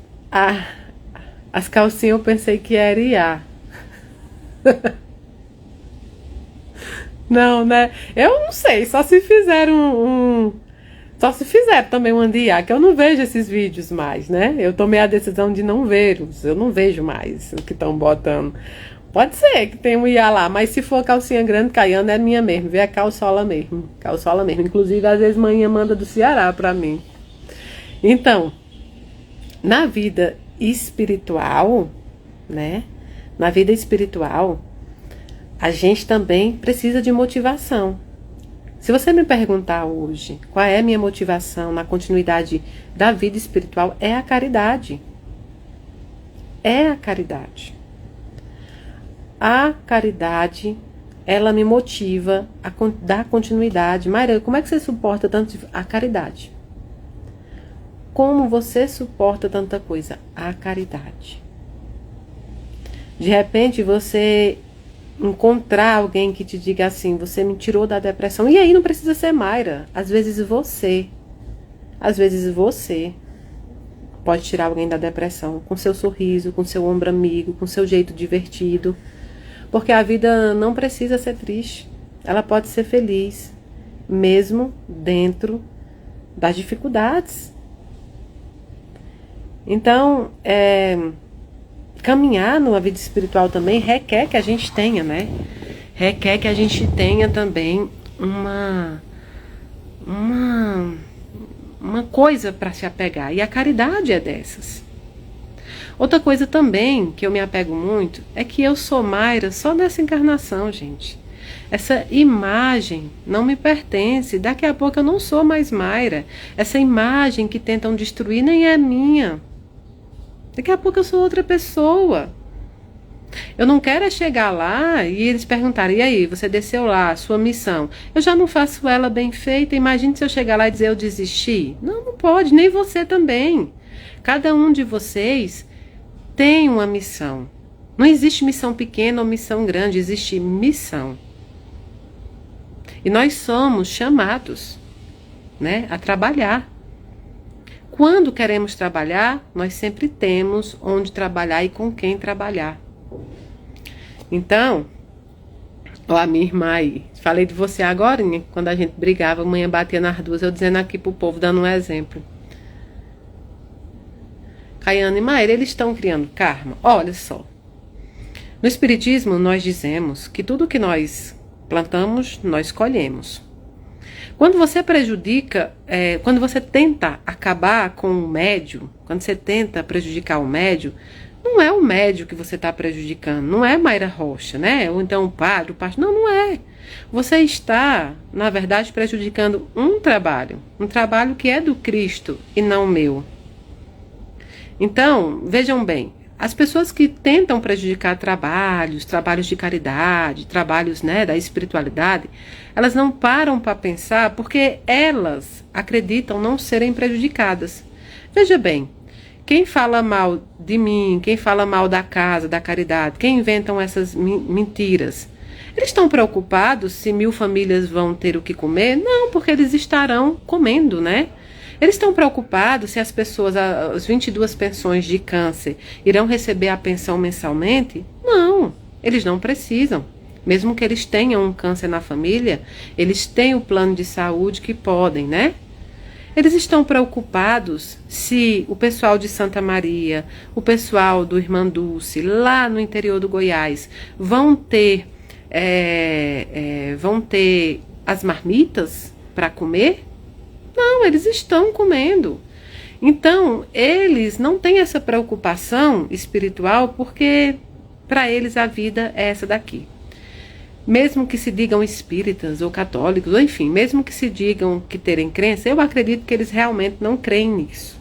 as calcinhas eu pensei que era IA. Não, né? Eu não sei, só se fizeram só se fizer também um IA, que eu não vejo esses vídeos mais, né? Eu tomei a decisão de não vê-los, eu não vejo mais o que estão botando. Pode ser que tenha um IA lá, mas se for calcinha grande, Caiana é minha mesmo, vê a calçola mesmo. Calçola mesmo. Inclusive, às vezes, manhã manda do Ceará pra mim. Então, na vida espiritual, né? Na vida espiritual, a gente também precisa de motivação. Se você me perguntar hoje qual é a minha motivação na continuidade da vida espiritual, é a caridade. É a caridade. A caridade, ela me motiva a dar continuidade. Mayra, como é que você suporta tanto a caridade? Como você suporta tanta coisa? A caridade. De repente, você encontrar alguém que te diga assim, você me tirou da depressão. E aí não precisa ser Mayra. Às vezes você pode tirar alguém da depressão com seu sorriso, com seu ombro amigo, com seu jeito divertido. Porque a vida não precisa ser triste. Ela pode ser feliz, mesmo dentro das dificuldades. Então, caminhar numa vida espiritual também requer que a gente tenha, né? Requer que a gente tenha também uma coisa para se apegar. E a caridade é dessas. Outra coisa também que eu me apego muito é que eu sou Mayra só nessa encarnação, gente. Essa imagem não me pertence. Daqui a pouco eu não sou mais Mayra. Essa imagem que tentam destruir nem é minha. Daqui a pouco eu sou outra pessoa. Eu não quero chegar lá e eles perguntarem, e aí, você desceu lá, a sua missão. Eu já não faço ela bem feita. Imagine se eu chegar lá e dizer eu desisti. Não, não pode, nem você também. Cada um de vocês tem uma missão. Não existe missão pequena ou missão grande, existe missão. E nós somos chamados, né, a trabalhar. Quando queremos trabalhar, nós sempre temos onde trabalhar e com quem trabalhar. Então, ó, a minha irmã aí, falei de você agora, né, quando a gente brigava, a mãe batia nas duas, eu dizendo aqui pro povo, dando um exemplo. Caiana e Mayra, eles estão criando karma. Olha só. No Espiritismo, nós dizemos que tudo que nós plantamos, nós colhemos. Quando você prejudica, quando você tenta acabar com o médio, quando você tenta prejudicar o médio, não é o médio que você está prejudicando, não é Mayra Rocha, né? Ou então o padre, Não, não é. Você está, na verdade, prejudicando um trabalho que é do Cristo e não meu. Então, vejam bem, as pessoas que tentam prejudicar trabalhos de caridade, trabalhos, né, da espiritualidade, elas não param para pensar porque elas acreditam não serem prejudicadas. Veja bem, quem fala mal de mim, quem fala mal da casa, da caridade, quem inventam essas mentiras, eles estão preocupados se 1000 famílias vão ter o que comer? Não, porque eles estarão comendo, né? Eles estão preocupados se as pessoas, as 22 pensões de câncer, irão receber a pensão mensalmente? Não, eles não precisam. Mesmo que eles tenham um câncer na família, eles têm o plano de saúde que podem, né? Eles estão preocupados se o pessoal de Santa Maria, o pessoal do Irmã Dulce, lá no interior do Goiás, vão ter as marmitas para comer? Não, eles estão comendo. Então, eles não têm essa preocupação espiritual porque para eles a vida é essa daqui. Mesmo que se digam espíritas ou católicos, ou enfim, mesmo que se digam que terem crença, eu acredito que eles realmente não creem nisso.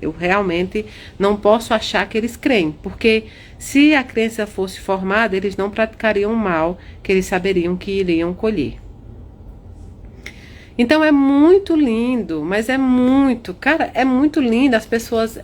Eu realmente não posso achar que eles creem, porque se a crença fosse formada, eles não praticariam o mal que eles saberiam que iriam colher. Então é muito lindo, mas é muito, cara, é muito lindo as pessoas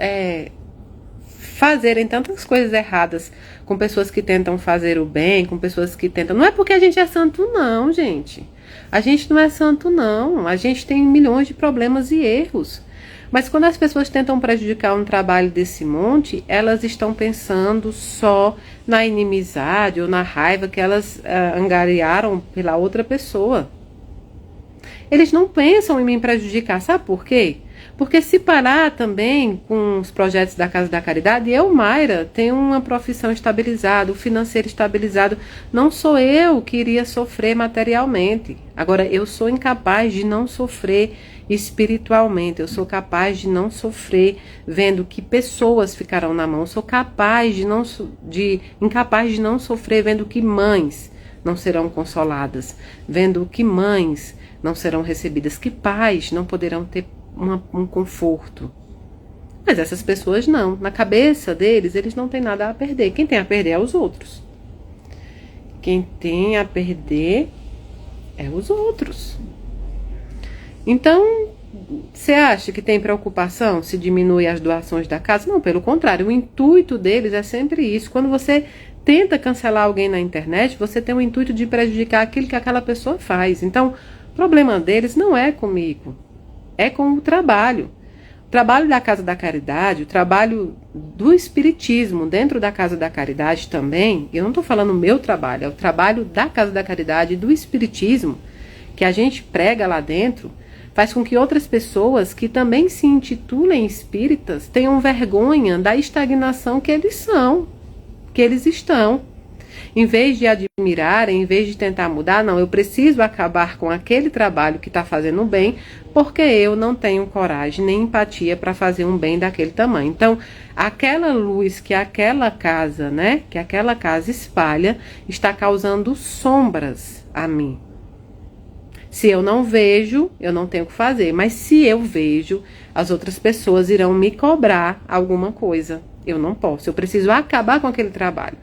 fazerem tantas coisas erradas com pessoas que tentam fazer o bem, com pessoas que tentam. Não é porque a gente é santo, não, gente. A gente não é santo, não. A gente tem milhões de problemas e erros. Mas quando as pessoas tentam prejudicar um trabalho desse monte, elas estão pensando só na inimizade ou na raiva que elas angariaram pela outra pessoa. Eles não pensam em me prejudicar, sabe por quê? Porque se parar também com os projetos da Casa da Caridade, eu, Mayra, tenho uma profissão estabilizada, o financeiro estabilizado. Não sou eu que iria sofrer materialmente. Agora, eu sou incapaz de não sofrer espiritualmente. Eu sou capaz de não sofrer vendo que pessoas ficarão na mão. Eu sou incapaz de não sofrer vendo que mães não serão consoladas, vendo que mães não serão recebidas, que pais não poderão ter um conforto. Mas essas pessoas não. Na cabeça deles, eles não têm nada a perder. Quem tem a perder é os outros. Quem tem a perder é os outros. Então, você acha que tem preocupação se diminui as doações da casa? Não, pelo contrário. O intuito deles é sempre isso. Quando você tenta cancelar alguém na internet, você tem o intuito de prejudicar aquilo que aquela pessoa faz. Então, o problema deles não é comigo, é com o trabalho. O trabalho da Casa da Caridade, o trabalho do Espiritismo dentro da Casa da Caridade também, eu não estou falando o meu trabalho, é o trabalho da Casa da Caridade e do Espiritismo, que a gente prega lá dentro, faz com que outras pessoas que também se intitulem espíritas tenham vergonha da estagnação que eles são, que eles estão. Em vez de admirarem, em vez de tentar mudar, não, eu preciso acabar com aquele trabalho que está fazendo bem, porque eu não tenho coragem nem empatia para fazer um bem daquele tamanho. Então, aquela luz que aquela casa, que aquela casa espalha, está causando sombras a mim. Se eu não vejo, eu não tenho o que fazer, mas se eu vejo, as outras pessoas irão me cobrar alguma coisa. Eu não posso, eu preciso acabar com aquele trabalho.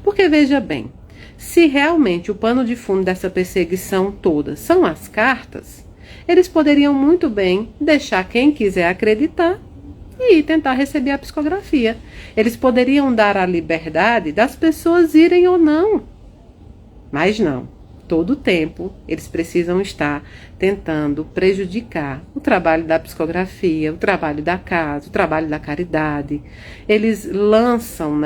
Porque veja bem, se realmente o pano de fundo dessa perseguição toda são as cartas, eles poderiam muito bem deixar quem quiser acreditar e tentar receber a psicografia. Eles poderiam dar a liberdade das pessoas irem ou não. Mas não. Todo o tempo eles precisam estar tentando prejudicar o trabalho da psicografia, o trabalho da casa, o trabalho da caridade. Eles lançam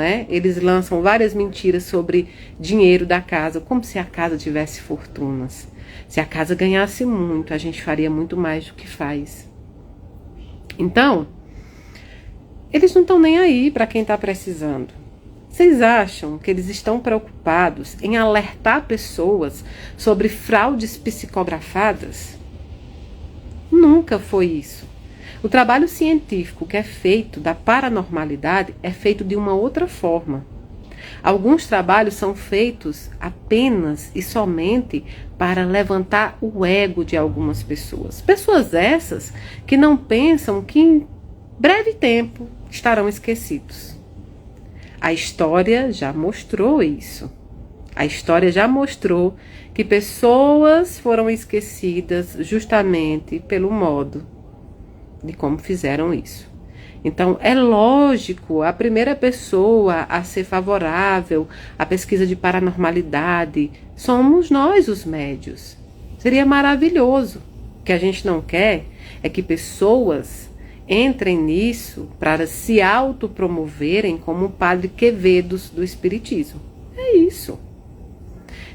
várias mentiras sobre dinheiro da casa, como se a casa tivesse fortunas. Se a casa ganhasse muito, a gente faria muito mais do que faz. Então, eles não estão nem aí para quem está precisando. Vocês acham que eles estão preocupados em alertar pessoas sobre fraudes psicografadas? Nunca foi isso. O trabalho científico que é feito da paranormalidade é feito de uma outra forma. Alguns trabalhos são feitos apenas e somente para levantar o ego de algumas pessoas. Pessoas essas que não pensam que em breve tempo estarão esquecidos. A história já mostrou isso. A história já mostrou que pessoas foram esquecidas justamente pelo modo de como fizeram isso. Então, é lógico, a primeira pessoa a ser favorável à pesquisa de paranormalidade somos nós, os médios. Seria maravilhoso. O que a gente não quer é que pessoas entrem nisso para se autopromoverem como o padre Quevedos do Espiritismo. É isso.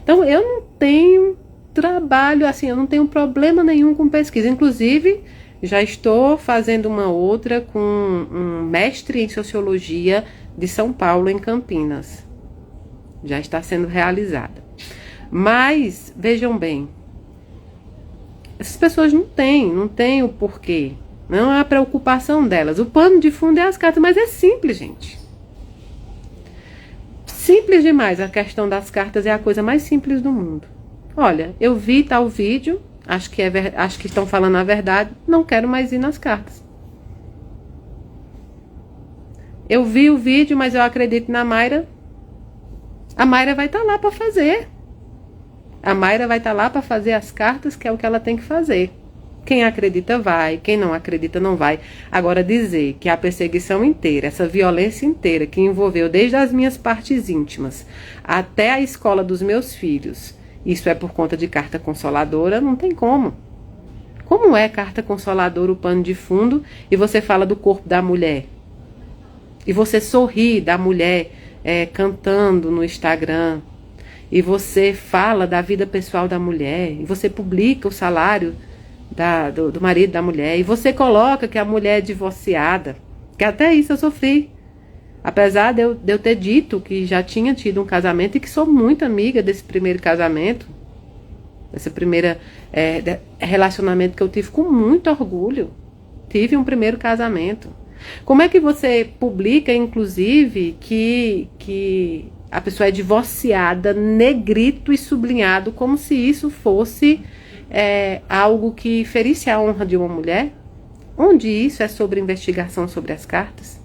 Então, eu não tenho trabalho, assim, eu não tenho problema nenhum com pesquisa. Inclusive, já estou fazendo uma outra com um mestre em Sociologia de São Paulo, em Campinas. Já está sendo realizada. Mas, vejam bem, essas pessoas não têm o porquê, Não é a preocupação delas. O pano de fundo é as cartas, mas é simples, gente. Simples demais. A questão das cartas é a coisa mais simples do mundo. Olha, eu vi tal vídeo, acho que estão falando a verdade, não quero mais ir nas cartas. Eu vi o vídeo, mas eu acredito na Mayra. A Mayra vai estar lá para fazer. A Mayra vai estar lá para fazer as cartas, que é o que ela tem que fazer. Quem acredita vai, quem não acredita não vai. Agora dizer que a perseguição inteira, essa violência inteira que envolveu desde as minhas partes íntimas até a escola dos meus filhos, isso é por conta de carta consoladora, não tem como. Como é carta consoladora o pano de fundo e você fala do corpo da mulher? E você sorri da mulher cantando no Instagram. E você fala da vida pessoal da mulher. E você publica o salário do marido da mulher. E você coloca que a mulher é divorciada. Que até isso eu sofri. Apesar de eu ter dito que já tinha tido um casamento e que sou muito amiga desse primeiro casamento. Esse primeiro relacionamento que eu tive com muito orgulho. Tive um primeiro casamento. Como é que você publica, inclusive, que a pessoa é divorciada, negrito e sublinhado, como se isso fosse algo que ferisse a honra de uma mulher? Onde isso é sobre investigação sobre as cartas?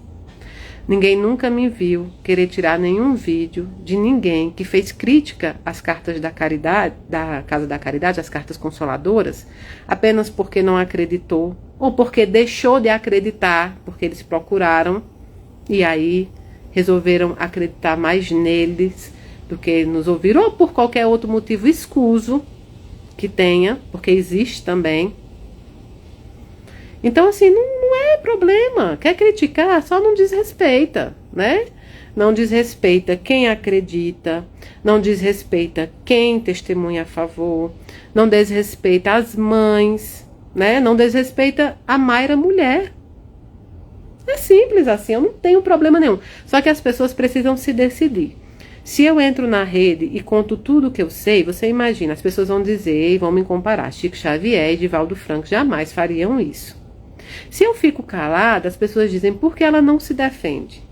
Ninguém nunca me viu querer tirar nenhum vídeo de ninguém que fez crítica às cartas da caridade, da Casa da Caridade, as cartas consoladoras, apenas porque não acreditou, ou porque deixou de acreditar, porque eles procuraram, e aí resolveram acreditar mais neles do que nos ouviram, ou por qualquer outro motivo escuso que tenha, porque existe também. Então, assim, não é problema. Quer criticar, só não desrespeita, né? Não desrespeita quem acredita, não desrespeita quem testemunha a favor, não desrespeita as mães, né? Não desrespeita a Mayra mulher. É simples assim, eu não tenho problema nenhum. Só que as pessoas precisam se decidir. Se eu entro na rede e conto tudo o que eu sei, você imagina, as pessoas vão dizer e vão me comparar. Chico Xavier e Divaldo Franco jamais fariam isso. Se eu fico calada, as pessoas dizem, por que ela não se defende?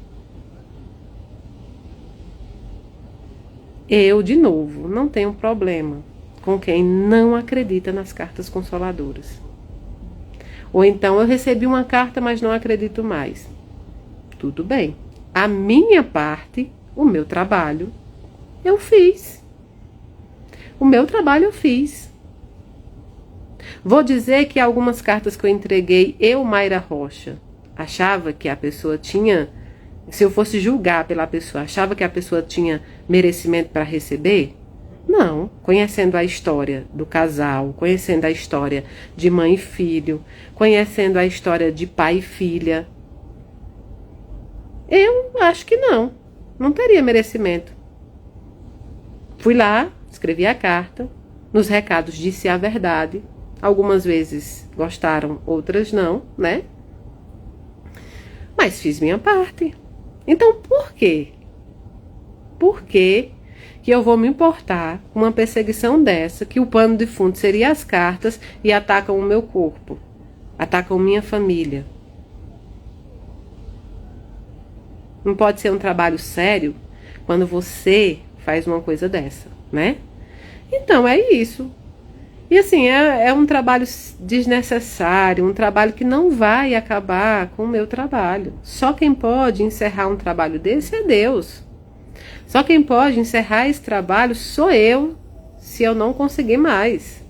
Eu, de novo, não tenho problema com quem não acredita nas cartas consoladoras. Ou então eu recebi uma carta, mas não acredito mais. Tudo bem. A minha parte, o meu trabalho, eu fiz. O meu trabalho eu fiz. Vou dizer que algumas cartas que eu entreguei, eu, Mayra Rocha, achava que a pessoa tinha, se eu fosse julgar pela pessoa, achava que a pessoa tinha merecimento para receber? Não. Conhecendo a história do casal, conhecendo a história de mãe e filho, conhecendo a história de pai e filha, eu acho que não. Não teria merecimento. Fui lá, escrevi a carta, nos recados disse a verdade. Algumas vezes gostaram, outras não, né? Mas fiz minha parte. Então, por quê? Por que eu vou me importar com uma perseguição dessa, que o pano de fundo seria as cartas e atacam o meu corpo, atacam minha família? Não pode ser um trabalho sério quando você faz uma coisa dessa, né? Então, é isso. E assim, é um trabalho desnecessário, um trabalho que não vai acabar com o meu trabalho. Só quem pode encerrar um trabalho desse é Deus. Só quem pode encerrar esse trabalho sou eu, se eu não conseguir mais.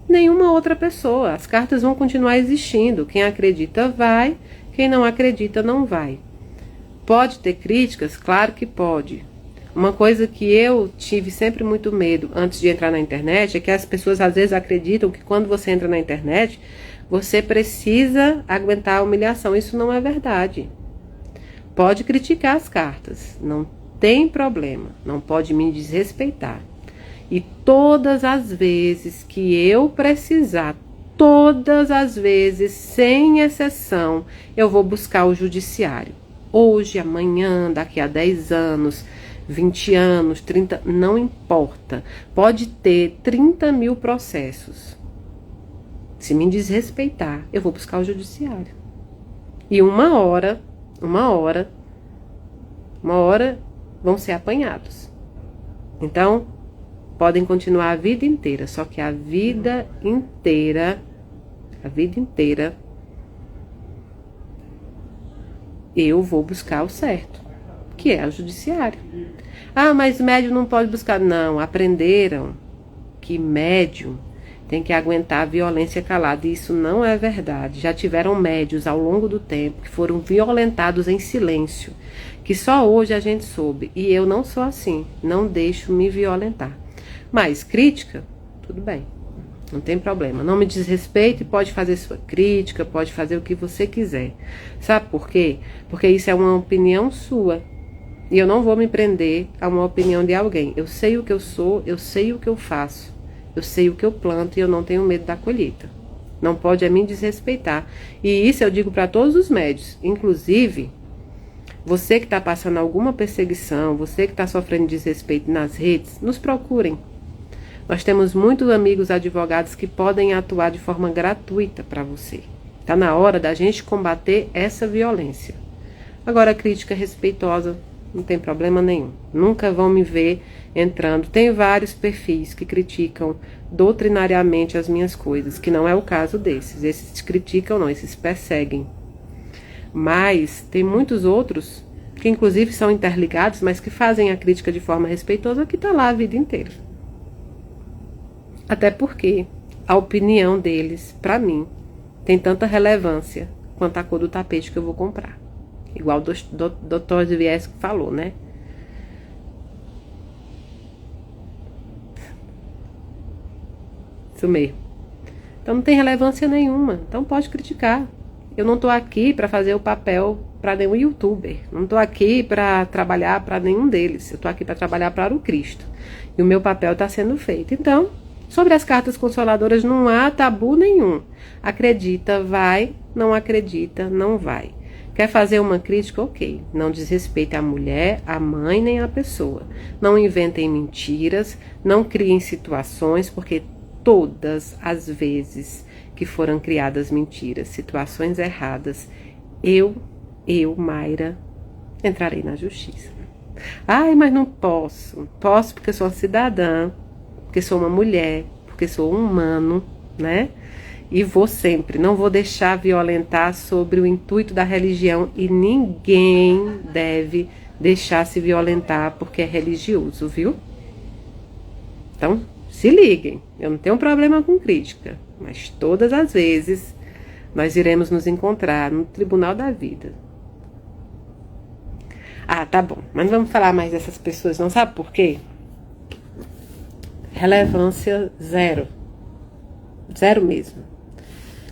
Nenhuma outra pessoa. As cartas vão continuar existindo. Quem acredita vai, quem não acredita não vai. Pode ter críticas? Claro que pode. Uma coisa que eu tive sempre muito medo antes de entrar na internet é que as pessoas às vezes acreditam que quando você entra na internet, você precisa aguentar a humilhação. Isso não é verdade. Pode criticar as cartas, não tem problema, não pode me desrespeitar. E todas as vezes que eu precisar, todas as vezes, sem exceção, eu vou buscar o judiciário. Hoje, amanhã, daqui a 10 anos... 20 anos, 30, não importa. Pode ter 30 mil processos. Se me desrespeitar, eu vou buscar o judiciário. E uma hora vão ser apanhados. Então, podem continuar a vida inteira, só que a vida inteira, eu vou buscar o certo, que é o judiciário. Ah, mas médium não pode buscar. Não, aprenderam que médium tem que aguentar a violência calada. E isso não é verdade. Já tiveram médios ao longo do tempo que foram violentados em silêncio, que só hoje a gente soube. E eu não sou assim, não deixo me violentar. Mas crítica, tudo bem, não tem problema. Não me desrespeite, pode fazer sua crítica, pode fazer o que você quiser. Sabe por quê? Porque isso é uma opinião sua. E eu não vou me prender a uma opinião de alguém. Eu sei o que eu sou, eu sei o que eu faço. Eu sei o que eu planto e eu não tenho medo da colheita. Não pode me desrespeitar. E isso eu digo para todos os médios. Inclusive, você que está passando alguma perseguição, você que está sofrendo desrespeito nas redes, nos procurem. Nós temos muitos amigos advogados que podem atuar de forma gratuita para você. Está na hora da gente combater essa violência. Agora, a crítica respeitosa, não tem problema nenhum. Nunca vão me ver entrando. Tem vários perfis que criticam doutrinariamente as minhas coisas, que não é o caso desses. Esses criticam não, esses perseguem. Mas tem muitos outros, que inclusive são interligados, mas que fazem a crítica de forma respeitosa, que está lá a vida inteira. Até porque a opinião deles, para mim, tem tanta relevância quanto a cor do tapete que eu vou comprar. Igual o Dr. Zivieski falou, né? Isso mesmo. Então não tem relevância nenhuma. Então pode criticar. Eu não estou aqui para fazer o papel para nenhum youtuber. Não estou aqui para trabalhar para nenhum deles. Eu estou aqui para trabalhar para o Cristo. E o meu papel está sendo feito. Então, sobre as cartas consoladoras não há tabu nenhum. Acredita, vai. Não acredita, não vai. Quer fazer uma crítica? Ok. Não desrespeite a mulher, a mãe, nem a pessoa. Não inventem mentiras, não criem situações, porque todas as vezes que foram criadas mentiras, situações erradas, eu, Mayra, entrarei na justiça. Ai, mas não posso. Posso porque sou cidadã, porque sou uma mulher, porque sou humano, né? E vou sempre, não vou deixar violentar sobre o intuito da religião e ninguém deve deixar se violentar porque é religioso, viu? Então, se liguem, eu não tenho problema com crítica, mas todas as vezes nós iremos nos encontrar no tribunal da vida. Ah, tá bom, mas não vamos falar mais dessas pessoas, não sabe por quê? Relevância zero. Zero mesmo.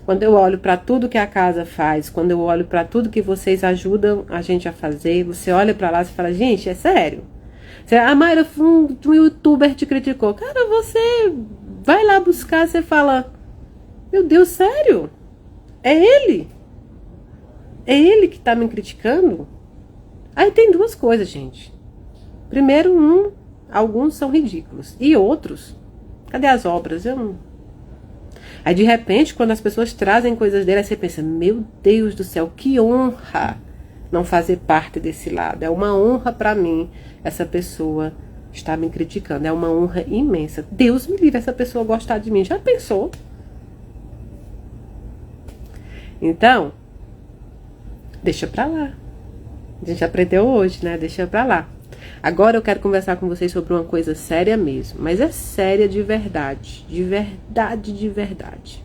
Quando eu olho para tudo que a casa faz, quando eu olho para tudo que vocês ajudam a gente a fazer, você olha para lá e fala, gente, é sério. A Mayra, um youtuber te criticou. Cara, você vai lá buscar, você fala, meu Deus, sério? É ele? É ele que tá me criticando? Aí tem duas coisas, gente. Primeiro, alguns são ridículos. E outros, cadê as obras? Eu não... Aí, de repente, quando as pessoas trazem coisas dele, aí você pensa, meu Deus do céu, que honra não fazer parte desse lado. É uma honra para mim, essa pessoa estar me criticando. É uma honra imensa. Deus me livre essa pessoa gostar de mim. Já pensou? Então, deixa pra lá. A gente aprendeu hoje, né? Deixa pra lá. Agora eu quero conversar com vocês sobre uma coisa séria mesmo, mas é séria de verdade, de verdade, de verdade.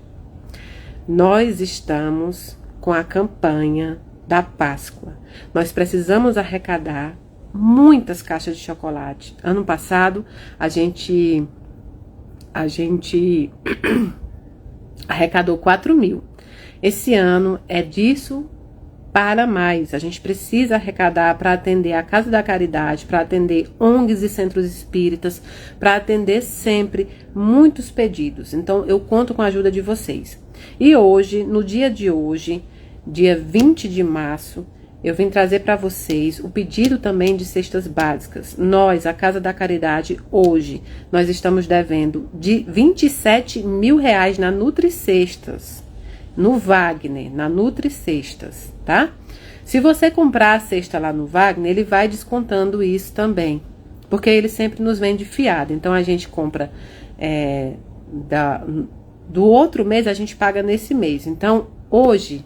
Nós estamos com a campanha da Páscoa. Nós precisamos arrecadar muitas caixas de chocolate. Ano passado, a gente arrecadou 4.000. Esse ano é disso para mais. A gente precisa arrecadar para atender a Casa da Caridade, para atender ONGs e centros espíritas, para atender sempre muitos pedidos. Então, eu conto com a ajuda de vocês. E hoje, no dia de hoje, dia 20 de março, eu vim trazer para vocês o pedido também de cestas básicas. Nós, a Casa da Caridade, hoje, nós estamos devendo de R$27 mil na Nutricestas, no Wagner, na Nutricestas, tá? Se você comprar a cesta lá no Wagner, ele vai descontando isso também, porque ele sempre nos vende fiado. Então, a gente compra do outro mês, a gente paga nesse mês. Então, hoje,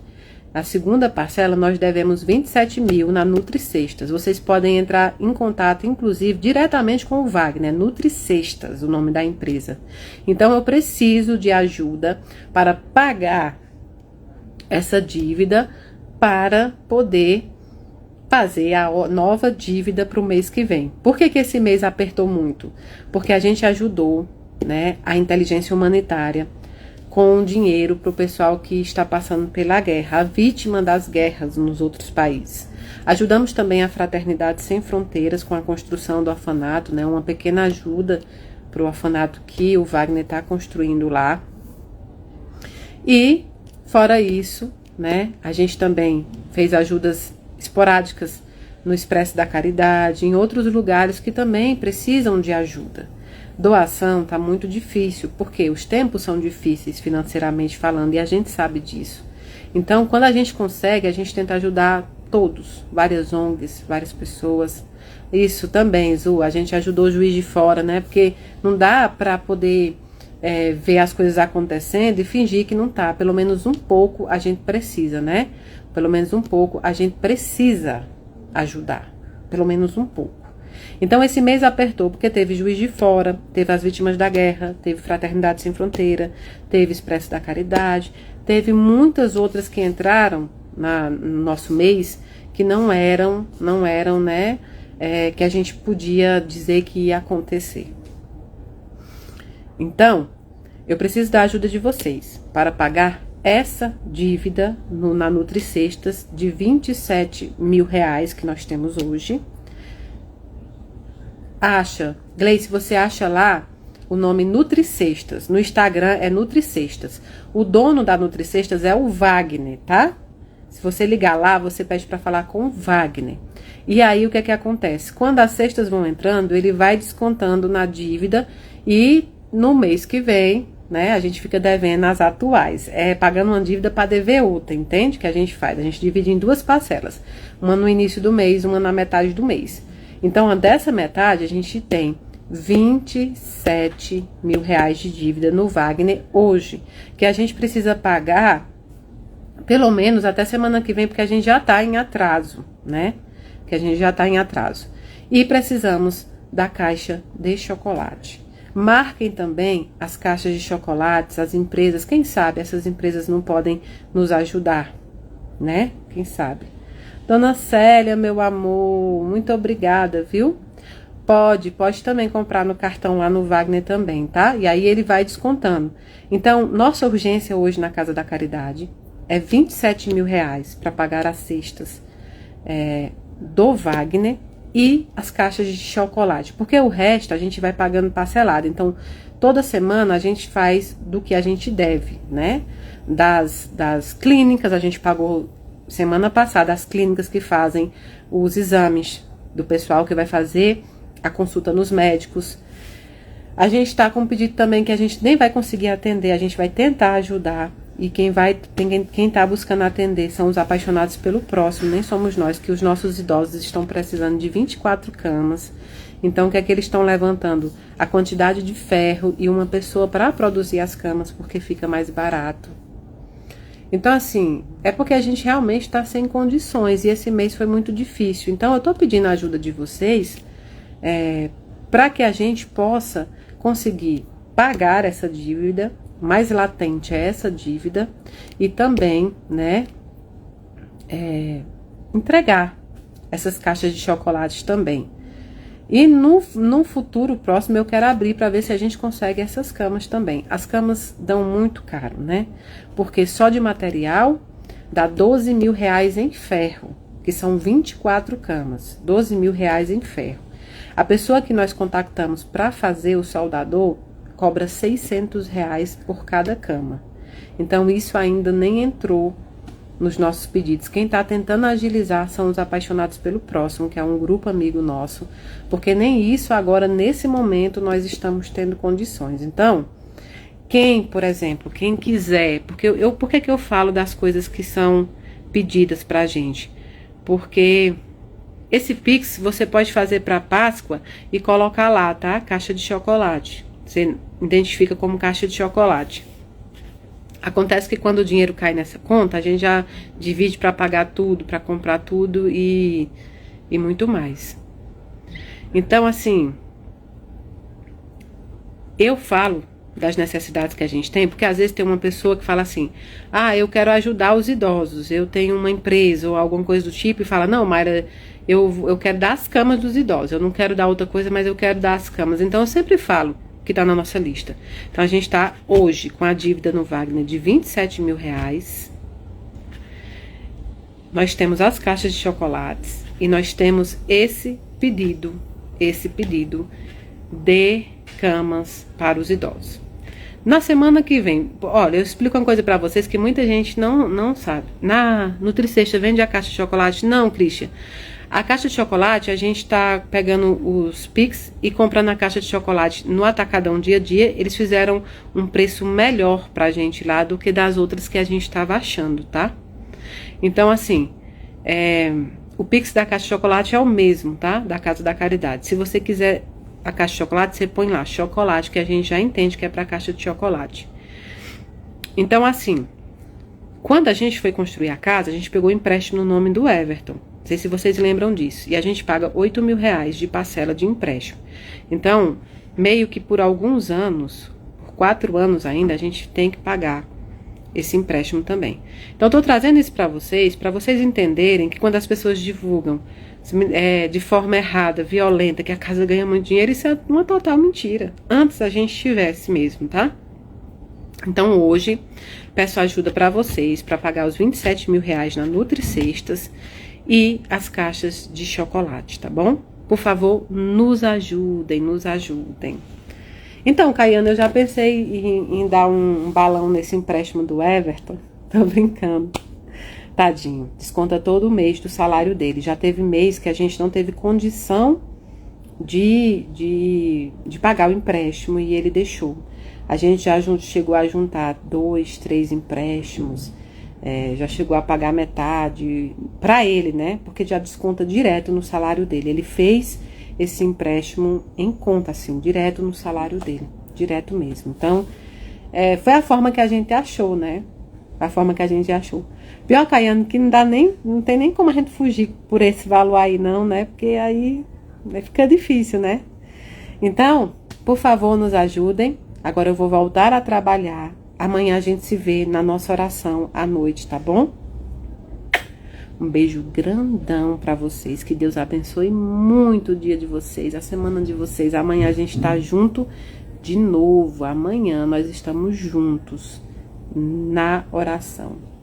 a segunda parcela, nós devemos 27 mil na Nutricestas. Vocês podem entrar em contato, inclusive, diretamente com o Wagner, Nutricestas, o nome da empresa. Então, eu preciso de ajuda para pagar essa dívida, para poder fazer a nova dívida para o mês que vem. Por que que esse mês apertou muito? Porque a gente ajudou, né, a inteligência humanitária com dinheiro para o pessoal que está passando pela guerra, a vítima das guerras nos outros países. Ajudamos também a Fraternidade Sem Fronteiras com a construção do orfanato, né, uma pequena ajuda para o orfanato que o Wagner está construindo lá. E, fora isso, né, a gente também fez ajudas esporádicas no Expresso da Caridade, em outros lugares que também precisam de ajuda. Doação tá muito difícil, porque os tempos são difíceis financeiramente falando, e a gente sabe disso. Então, quando a gente consegue, a gente tenta ajudar todos, várias ONGs, várias pessoas. Isso também, Zu, a gente ajudou o Juiz de Fora, né, porque não dá para poder ver as coisas acontecendo e fingir que não tá. Pelo menos um pouco a gente precisa, né? Pelo menos um pouco a gente precisa ajudar. Pelo menos um pouco. Então, esse mês apertou, porque teve Juiz de Fora, teve as vítimas da guerra, teve Fraternidade Sem Fronteira, teve Expresso da Caridade, teve muitas outras que entraram no nosso mês, que não eram, né, que a gente podia dizer que ia acontecer. Então, eu preciso da ajuda de vocês para pagar essa dívida na Nutricestas de R$27 mil que nós temos hoje. Gleice, você acha lá o nome Nutricestas. No Instagram é Nutricestas. O dono da Nutricestas é o Wagner, tá? Se você ligar lá, você pede para falar com o Wagner. E aí, o que é que acontece? Quando as cestas vão entrando, ele vai descontando na dívida e no mês que vem, né, a gente fica devendo as atuais. Pagando uma dívida para dever outra, entende? Que a gente faz. A gente divide em duas parcelas. Uma no início do mês, uma na metade do mês. Então, dessa metade, a gente tem R$27 mil de dívida no Wagner hoje, que a gente precisa pagar pelo menos até semana que vem, porque a gente já está em atraso, né? Que a gente já está em atraso. E precisamos da caixa de chocolate. Marquem também as caixas de chocolates, as empresas. Quem sabe essas empresas não podem nos ajudar, né? Quem sabe? Dona Célia, meu amor, muito obrigada, viu? Pode também comprar no cartão lá no Wagner também, tá? E aí ele vai descontando. Então, nossa urgência hoje na Casa da Caridade é R$27 mil para pagar as cestas do Wagner e as caixas de chocolate. Porque o resto a gente vai pagando parcelado. Então, toda semana a gente faz do que a gente deve, né? Das clínicas, a gente pagou semana passada as clínicas que fazem os exames do pessoal que vai fazer a consulta nos médicos. A gente está com um pedido também que a gente nem vai conseguir atender, a gente vai tentar ajudar. E quem tá buscando atender são os apaixonados pelo próximo, nem somos nós, que os nossos idosos estão precisando de 24 camas. Então, o que é que eles estão levantando? A quantidade de ferro e uma pessoa para produzir as camas, porque fica mais barato. Então, assim, é porque a gente realmente está sem condições e esse mês foi muito difícil. Então, eu estou pedindo a ajuda de vocês para que a gente possa conseguir pagar essa dívida, mais latente é essa dívida, e também, né, entregar essas caixas de chocolate também. E no futuro próximo eu quero abrir para ver se a gente consegue essas camas também. As camas dão muito caro, né? Porque só de material dá R$12 mil em ferro, que são 24 camas, R$12 mil em ferro. A pessoa que nós contactamos para fazer o soldador cobra R$600 por cada cama. Então, isso ainda nem entrou nos nossos pedidos. Quem está tentando agilizar são os Apaixonados pelo Próximo, que é um grupo amigo nosso, porque nem isso agora, nesse momento, nós estamos tendo condições. Então, quem, por exemplo, quem quiser, por que eu falo das coisas que são pedidas pra gente? Porque esse Pix você pode fazer para Páscoa e colocar lá, tá? Caixa de chocolate. Você identifica como caixa de chocolate. Acontece que quando o dinheiro cai nessa conta, a gente já divide para pagar tudo, para comprar tudo e muito mais. Então, assim, eu falo das necessidades que a gente tem, porque às vezes tem uma pessoa que fala assim, ah, eu quero ajudar os idosos, eu tenho uma empresa ou alguma coisa do tipo, e fala, não, Mayra, eu quero dar as camas dos idosos, eu não quero dar outra coisa, mas eu quero dar as camas. Então eu sempre falo que tá na nossa lista. Então a gente tá hoje com a dívida no Wagner de R$27 mil. Nós temos as caixas de chocolates e nós temos esse pedido de camas para os idosos. Na semana que vem, olha, eu explico uma coisa pra vocês que muita gente não sabe. Na Nutricesta vende a caixa de chocolate? Não, Christian. A caixa de chocolate, a gente tá pegando os Pix e comprando a caixa de chocolate no Atacadão dia a dia. Eles fizeram um preço melhor pra gente lá do que das outras que a gente tava achando, tá? Então, assim, o Pix da caixa de chocolate é o mesmo, tá? Da Casa da Caridade. Se você quiser a caixa de chocolate, você põe lá chocolate, que a gente já entende que é para caixa de chocolate. Então, assim, quando a gente foi construir a casa, a gente pegou empréstimo no nome do Everton. Não sei se vocês lembram disso. E a gente paga R$8 mil de parcela de empréstimo. Então, meio que por alguns anos, por 4 anos ainda, a gente tem que pagar esse empréstimo também. Então, eu tô trazendo isso para vocês entenderem que quando as pessoas divulgam de forma errada, violenta, que a casa ganha muito dinheiro, isso é uma total mentira. Antes a gente tivesse mesmo, tá? Então hoje, peço ajuda para vocês, para pagar os R$27 mil na Nutricestas e as caixas de chocolate, tá bom? Por favor, nos ajudem, nos ajudem. Então, Caiana, eu já pensei em dar um balão nesse empréstimo do Everton. Tô brincando. Tadinho, desconta todo mês do salário dele. Já teve mês que a gente não teve condição de pagar o empréstimo e ele deixou. A gente já chegou a juntar 2, 3 empréstimos, já chegou a pagar metade para ele, né? Porque já desconta direto no salário dele. Ele fez esse empréstimo em conta, assim, direto no salário dele, direto mesmo. Então, foi a forma que a gente achou, né? A forma que a gente achou. Pior, Caiano, que não tem nem como a gente fugir por esse valor aí, não, né? Porque aí fica difícil, né? Então, por favor, nos ajudem. Agora eu vou voltar a trabalhar. Amanhã a gente se vê na nossa oração à noite, tá bom? Um beijo grandão pra vocês. Que Deus abençoe muito o dia de vocês, a semana de vocês. Amanhã a gente tá junto de novo. Amanhã nós estamos juntos na oração.